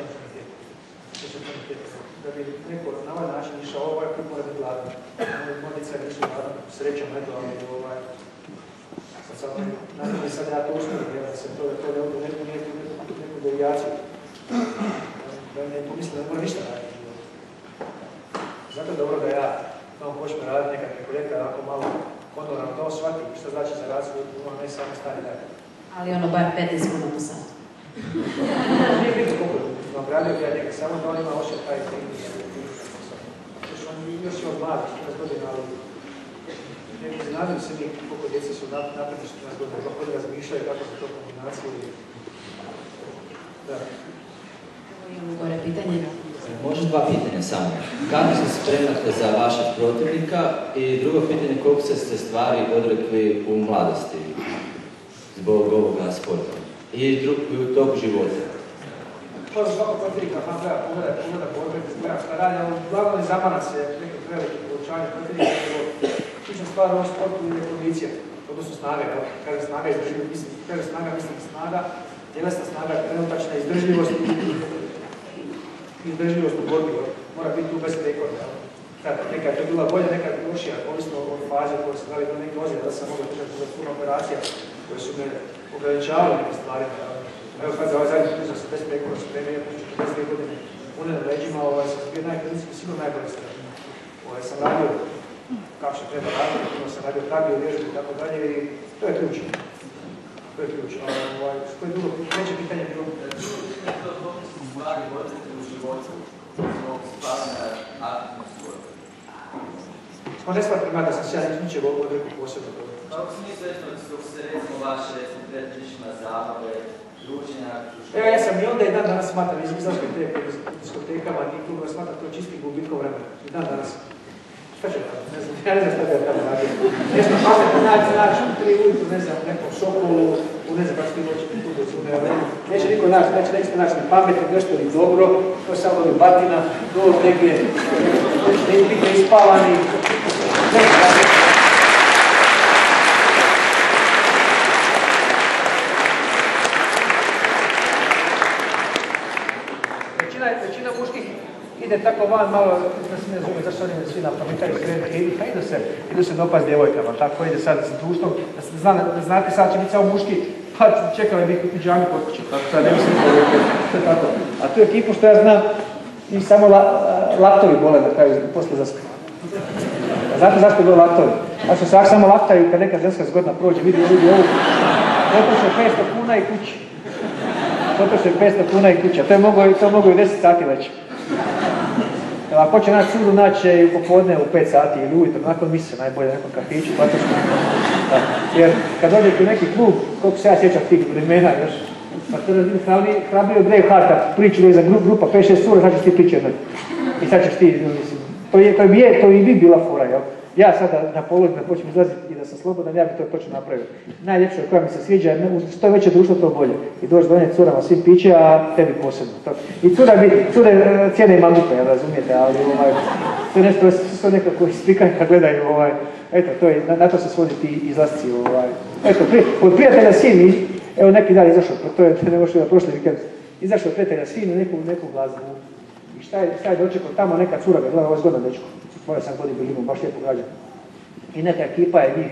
[SPEAKER 5] Da bi neko na ovaj način išao, ovaj put mora biti gladan. Moja djeca nisu gladan, srećom, eto, ali sad ja to ustavim, da se to ne odu neku devijaciju. Da ne pomislim da ne mora ništa raditi. Zato je dobro da ja tamo počnem raditi nekakve projekte, ako malo kondoram to shvatim što znači za razvoj, ne samo stani dalje.
[SPEAKER 2] Ali ono bar 15 kuna po satu.
[SPEAKER 5] Nije biti koliko nagradio bi ja njega, samo da on ima osjećaj i još je od mladih, 14 godina, ali ne nadam se mi koliko djece su napredni 14 godina, kako da razmišljaju kako se to kombinacije i... Da.
[SPEAKER 2] Imamo gore pitanje.
[SPEAKER 9] Može dva pitanja samo. Kako se spremate za vašeg protivnika i drugo pitanje, koliko ste stvari odrekli u mladosti zbog ovoga sporta i u toku života?
[SPEAKER 5] To za svakog protivnika treba pogleda borbe, gleda šta radi, ali uglavnom ne zamana se nekog velike povećanja protivnika, nego ključna stvar u ovom sportu je kondicija, odnosno snaga. Kada snaga mislim snaga, tjelesna snaga, trenutačna izdržljivost u borbi, mora biti tu bez prekorda. Nekad je bila bolja, nekad je lošija, ovisno o fazi u kojoj se dali do neke ozljede, da sam mogao držati za puno operacija koje su me ograničavali neke stvari. Evo kad za ovaj zadnji put sam bez prekorda spremio, ja počeo 42 godine une na leđima, sam bio najklinički sigurno najbolji strani. Sam radio kako se treba raditi, sam radio kardio, vježbu i tako dalje i to je ključ. To je ključ. Što je drugo, treće pitanje bilo? Smo ne stvar primata, sam se ja ničeg odreku posebno.
[SPEAKER 10] Kako se nisu dok se recimo vaše pretrična zabave, druženja?
[SPEAKER 5] Evo ja sam i onda i dan danas smatram, izlaške te diskotekama, nikog smatram to čistim gubitkom vremena. I dan danas. Šta će tamo? Ne znam, ja ne znam šta bi ja tamo radio. Nešto pametno naći u 3 ujutru, ne znam, nekom Sokolu, u ne znam kako ti doći tu do Cune, neće niko naći, nećete naći ni pametno, nešto ni dobro, to je samo od batina, do negdje, ne biti ispavani, Većina muških ide tako van malo, da se ne razume zašto oni svi napametaju idu se dopast djevojkama, tako ide sad s društvom, da znate sad će biti samo muški, pa čekali bi u pidžami kod kuće, tako sad ne mislim tako. A tu ekipu što ja znam, i samo laktovi bole na kraju, posle zaspava. Znate zašto je bilo laktovi? Znači se samo laktaju kad neka ženska zgodna prođe, vidi ovu, potroše 500 kuna i kući. Potroše 500 kuna i kuća, to mogu i 10 sati već. Ako će naći curu, naći će i popodne u 5 sati ili ujutro, nakon mise najbolje na nekom kafiću, pa to jer kad dođete u neki klub, koliko se ja sjećam tih vremena još, pa to hrabrio od Bravehearta, kad priču je za grupa 5-6 cura, sad ćeš ti prići jednoj. I sad ćeš ti, mislim, to i bi bila fora, jel? Ja sada na položima počnem izlaziti i da sam slobodan, ja bi to točno napravio. Najljepše koja mi se sviđa, što je veće društvo, to bolje. I doći do one curama svi piće, a tebi posebno. I cure cijene i mangupe, jel razumijete, ali to je nešto, što nekako ispikanje kad gledaju, eto, na to se svodi ti izlasci. Eto, od prijatelja sin, evo neki dan izašao, to je ne možeš da prošli vikend, izašao od prijatelja sin u neku glazbu. I šta je dočekao tamo, neka cura ga gleda, ovo je zgodna dečko. Moja sam godin bilimo, baš lijepo građan. I neka ekipa je njih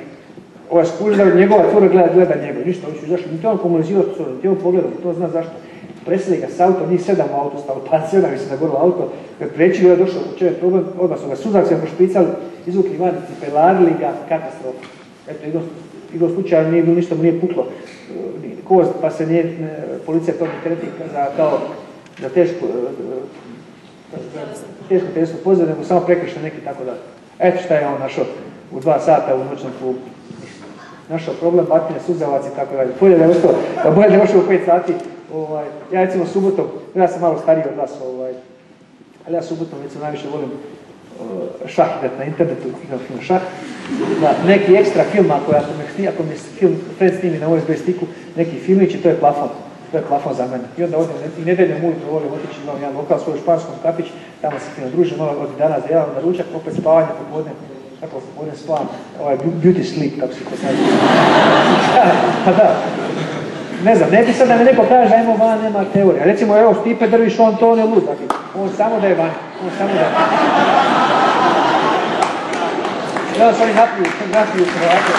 [SPEAKER 5] skuži da njegova cura gleda njega, ništa, on će zašto, niti on komunizirao s curom, niti on pogledao, to zna zašto. Preseli ga s auto, njih 7 u auto stalo, pa 7 mislim da gorilo auto, kad prečili, je došao u čovjek problem, odmah su ga suzavci pošpicali, izvukli van, cipelarili ga, katastrofa. Eto, igrom slučaja nije bilo ništa, mu nije puklo kost, pa se nije, policija to ne treti kao za teško poziv, nego samo prekrišno neki tako da. Eto šta je on našao u 2 sata u noćnom klubu. Našao problem, batine, suzavac i tako dalje. Bolje da je ostao, bolje da je ošao u 5 sati. Ja recimo subotom, ja sam malo stariji od vas, ali ja subotom recimo najviše volim šah igrati na internetu, igram film šah. Da, neki ekstra film, ako mi film Fred snimi na USB stiku, neki filmić i to je plafon. To je plafon za mene. I onda odem i nedeljom ujutro volim otići, imam jedan lokal svoj španskom kapić, tamo se fino družim, malo od danas da jedan na ručak, opet spavanje popodne, tako popodne spavam, beauty sleep, kako se to kaže. Pa da. Ne znam, ne bi sad da mi neko kaže, ajmo van, nema teorija. Recimo, evo, Stipe Drviš, on je lud, dakle. On samo da je van, on samo da je van. Ja sam napiju se ovako.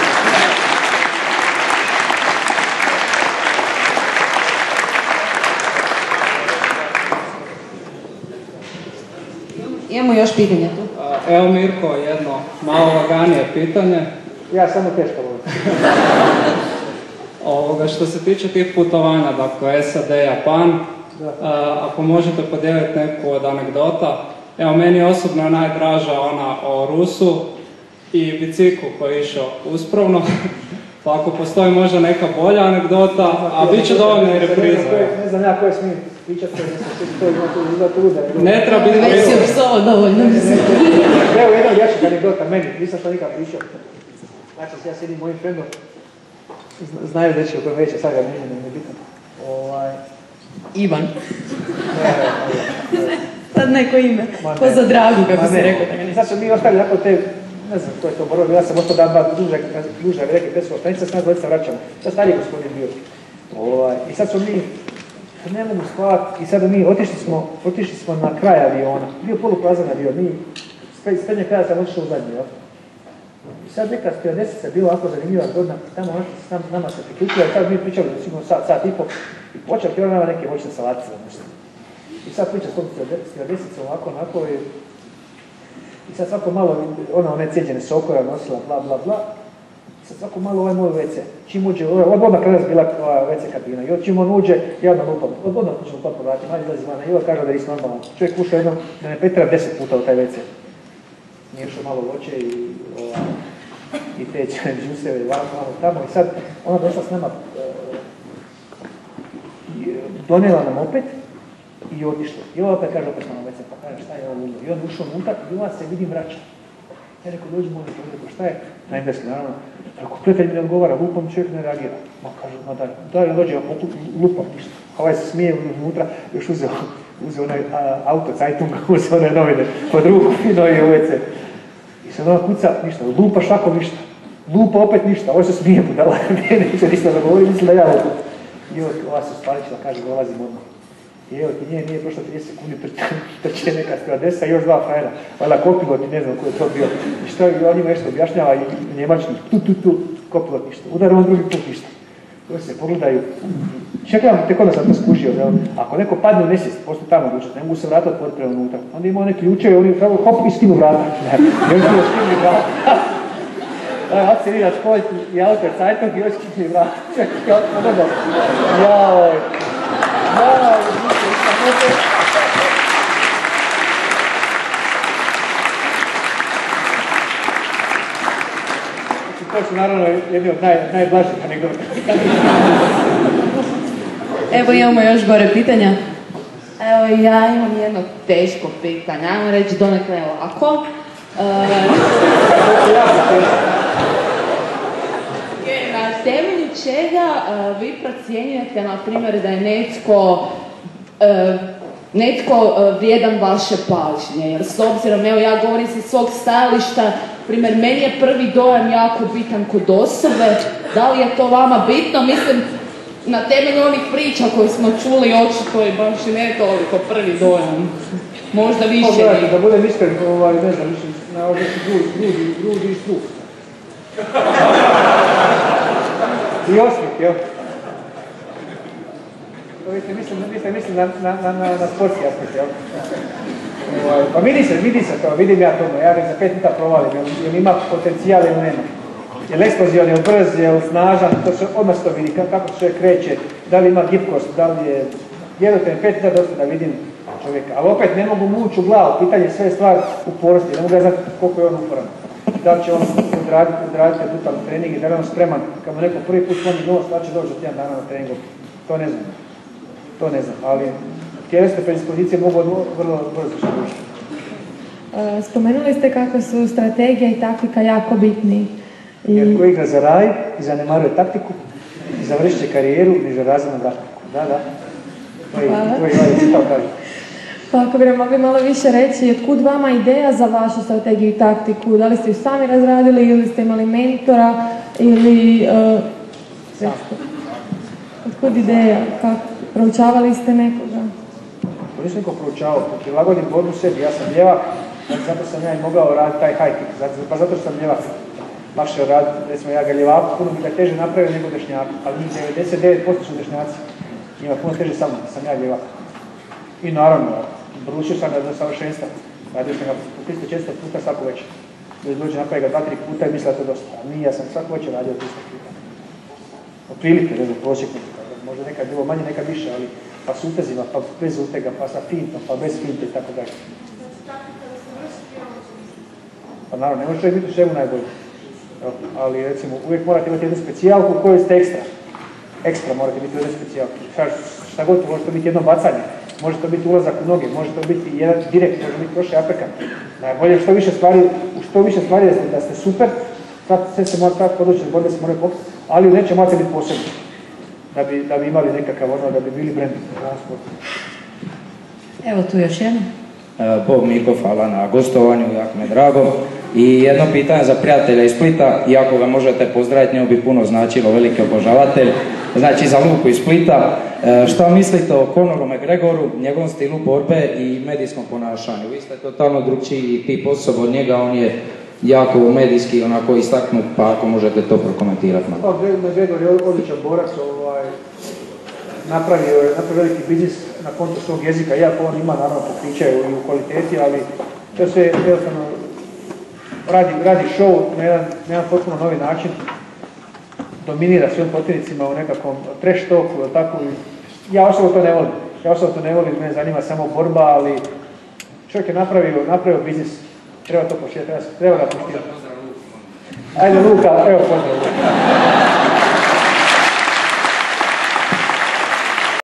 [SPEAKER 2] Imamo još pitanje tu.
[SPEAKER 11] Evo Mirko, jedno malo laganije pitanje.
[SPEAKER 5] Ja samo teško volim.
[SPEAKER 11] Što se tiče tih putovanja, dakle SAD, Japan, ako možete podijeliti neku od anegdota. Evo, meni osobno je najdraža ona o Rusu i biciklu koji je išao uspravno. Pa ako postoji možda neka bolja anegdota, a bit će dovoljno i repriza.
[SPEAKER 5] Ne znam ja koje smijem pričati, to je truda.
[SPEAKER 11] Ne treba biti
[SPEAKER 2] već si opsovao dovoljno.
[SPEAKER 5] Evo jedna od jačih anegdota meni, nisam što nikad pričao. Znači, ja sedim mojim frendom, znaju da će o kojem veće, sad ga ne bitan.
[SPEAKER 2] Ivan. Sad neko ime, ko za dragu, kako se rekao.
[SPEAKER 5] Sad su mi ostali tako te, ne znam ko je to moralo, ja sam ostao dan dva duže, rekli Pesko stanica, s nas dvojica vraćamo. Sad stariji gospodin bio. I sad smo mi, ne mogu spavati, i sad mi otišli smo na kraj aviona. Bio poluprazan avion, mi s prednje kraja sam otišao u zadnji, jel? I sad neka stewardesica je bila ovako zanimljiva, godina, tamo nama se priključila i sad mi pričali sigurno sat i pol i počeli ti nama neke voćne salatice nešto. I sad priča s tom stewardesicom ovako, onako i sad svako malo, one cijeđene sokora nosila, bla, bla, bla. I sad svako malo ovaj moj WC. Čim uđe, odmah kada je bila WC kabina. I čim on uđe, ja odmah lupam. Odmah počnem lupam po vratima, ajde izlazi vana. I ovaj kaže da je isto normalno. Čovjek ušao jednom, da ne petra 10 puta u taj WC. Nije išao malo voće i te džuseve, malo tamo. I sad ona došla s nama, donijela nam opet i otišla. I ova opet kaže opet na WC, pa kaže šta je ovo ludo. I on ušao unutra i ova se vidim vraća. Ja rekao, dođi molim, šta je? Na engleski, naravno. Rekao, prijatelj mi ne odgovara, lupam, čovjek ne reagira. Ma kaže, ma daj, dođe, ja lupam ništa. A ovaj se smije unutra, još uzeo onaj auto, Zeitung, uzeo one novine, pod ruku, fino i u WC. I sad ona kuca, ništa, lupa šakom ništa. Lupa opet ništa, ovo se smije budala, neće ništa da govori, mislim da ja lupam. I ova se uspaličila, kaže, dolazim odmah. I evo ti nije prošlo 30 sekundi, trče neka stewardesa i još 2 frajera. Valjda kopilot i ne znam ko je to bio. I što je on njima nešto objašnjava i njemački, kopilot ništa. Udar on drugi put ništa. Koji se pogledaju. Čekaj, tek onda sam to skužio. Ako neko padne u nesvijest, postoji tamo mogućnost, ne mogu se vrata otvoriti prema unutra. Onda ima one ključeve, oni pravo hop i skinu vrata. I oni skinu vrata. Akcija školjiti i auto je Zeitung i još skinu vrata. Čekaj, jao. To su naravno jedni od najblažih anegdota.
[SPEAKER 2] Evo imamo još gore pitanja.
[SPEAKER 6] Evo ja imam jedno teško pitanje, ajmo reći donekle lako. Na temelju čega vi procjenjujete, na primjer, da je netko vrijedan vaše pažnje? Jer s obzirom, evo ja govorim sa svog stajališta, primjer, meni je prvi dojam jako bitan kod osobe. Da li je to vama bitno? Mislim, na temelju onih priča koje smo čuli, očito je baš ne toliko prvi dojam. Možda više.
[SPEAKER 5] Pogledajte, da budem iskren, ne znam, više, na ovdje su grudi i struh. I osmijeh, jel? To mislim na sportski aspekt, jel? Pa vidi se to, vidim ja to, ja ga za 5 minuta provalim, jel ima potencijal ili nema. Jel eksplozivan, jel brz, jel snažan, to se odmah to vidi, kako se čovjek kreće, da li ima gibkost, da li je... Vjerujte mi, 5 minuta dosta da vidim čovjeka, ali opet ne mogu mu ući u glavu, pitanje sve je stvar uporosti, ne mogu ja znati koliko je on uporan. Da li će on odraditi brutalni trening i da li je on spreman, kad mu neko prvi put sloni nos, da će doći za tjedan dana na treningu, to ne znam, ali tjelesne predispozicije mogu vrlo brzo se ući.
[SPEAKER 12] Spomenuli ste kako su strategija i taktika jako bitni.
[SPEAKER 5] Jer ko igra za raj i zanemaruje taktiku, i završit će karijeru niže razrednom ratniku. Da. To je čitao kaže.
[SPEAKER 12] Pa ako bi nam mogli malo više reći, otkud vama ideja za vašu strategiju i taktiku? Da li ste ju sami razradili ili ste imali mentora ili... Otkud ideja? Proučavali ste nekoga?
[SPEAKER 5] To nisam neko proučavao, prilagodim borbu sebi, ja sam ljevak, zato sam ja i mogao raditi taj high kick, pa zato što sam ljevak. Lakše raditi, recimo ja ga ljevaku, puno bi ga teže napravio nego dešnjaka, ali njih 99% su dešnjaci, njima puno teže sam ja ljevak. I naravno, bručio sam ga do savršenstva, radio sam ga 300-400 puta svaku večer. Dođe napravi ga 2-3 puta i misle da to dosta, a nije, ja sam svaku večer radio 300 puta. Otprilike, ne znam, prosjek, možda nekad bilo manje, nekad više, ali pa s utezima, pa bez utega, pa sa fintom, pa bez finte i tako dalje. Pa naravno, ne može čovjek biti u svemu najbolji. Ali recimo, uvijek morate imati jednu specijalku u kojoj ste ekstra morate biti u jednoj specijalku. Šta god, može to biti jedno bacanje, može to biti ulazak u noge, može to biti jedan direkt, može biti prošli aperkat. Najbolje je što više stvari da ste super, sve se mora tako područje, borbe se moraju pokriti, ali u nečem morate biti posebni. Da bi imali nekakav da bi bili brend u ovom sportu.
[SPEAKER 2] Evo tu još jedno.
[SPEAKER 13] Bog Miko, hvala na gostovanju, jako mi je drago. I jedno pitanje za prijatelja iz Splita, i ako ga možete pozdraviti, njemu bi puno značilo, veliki obožavatelj, znači za Luku iz Splita. Šta mislite o Conoru McGregoru, njegovom stilu borbe i medijskom ponašanju? Vi ste totalno drugčiji tip osoba od njega, on je jako medijski onako istaknut, pa ako možete to prokomentirati.
[SPEAKER 5] McGregor je odličan borac, napravio veliki biznis na konto svog jezika, iako on ima naravno pokriće i u kvaliteti, ali to se jednostavno radi show na jedan potpuno novi način, dominira svojim protivnicima u nekakvom trash talku, tako. Ja osobno to ne volim, mene zanima samo borba, ali čovjek je napravio biznis, treba to poštivati, treba ga poštivati. Ajde Luka, evo pozdrav.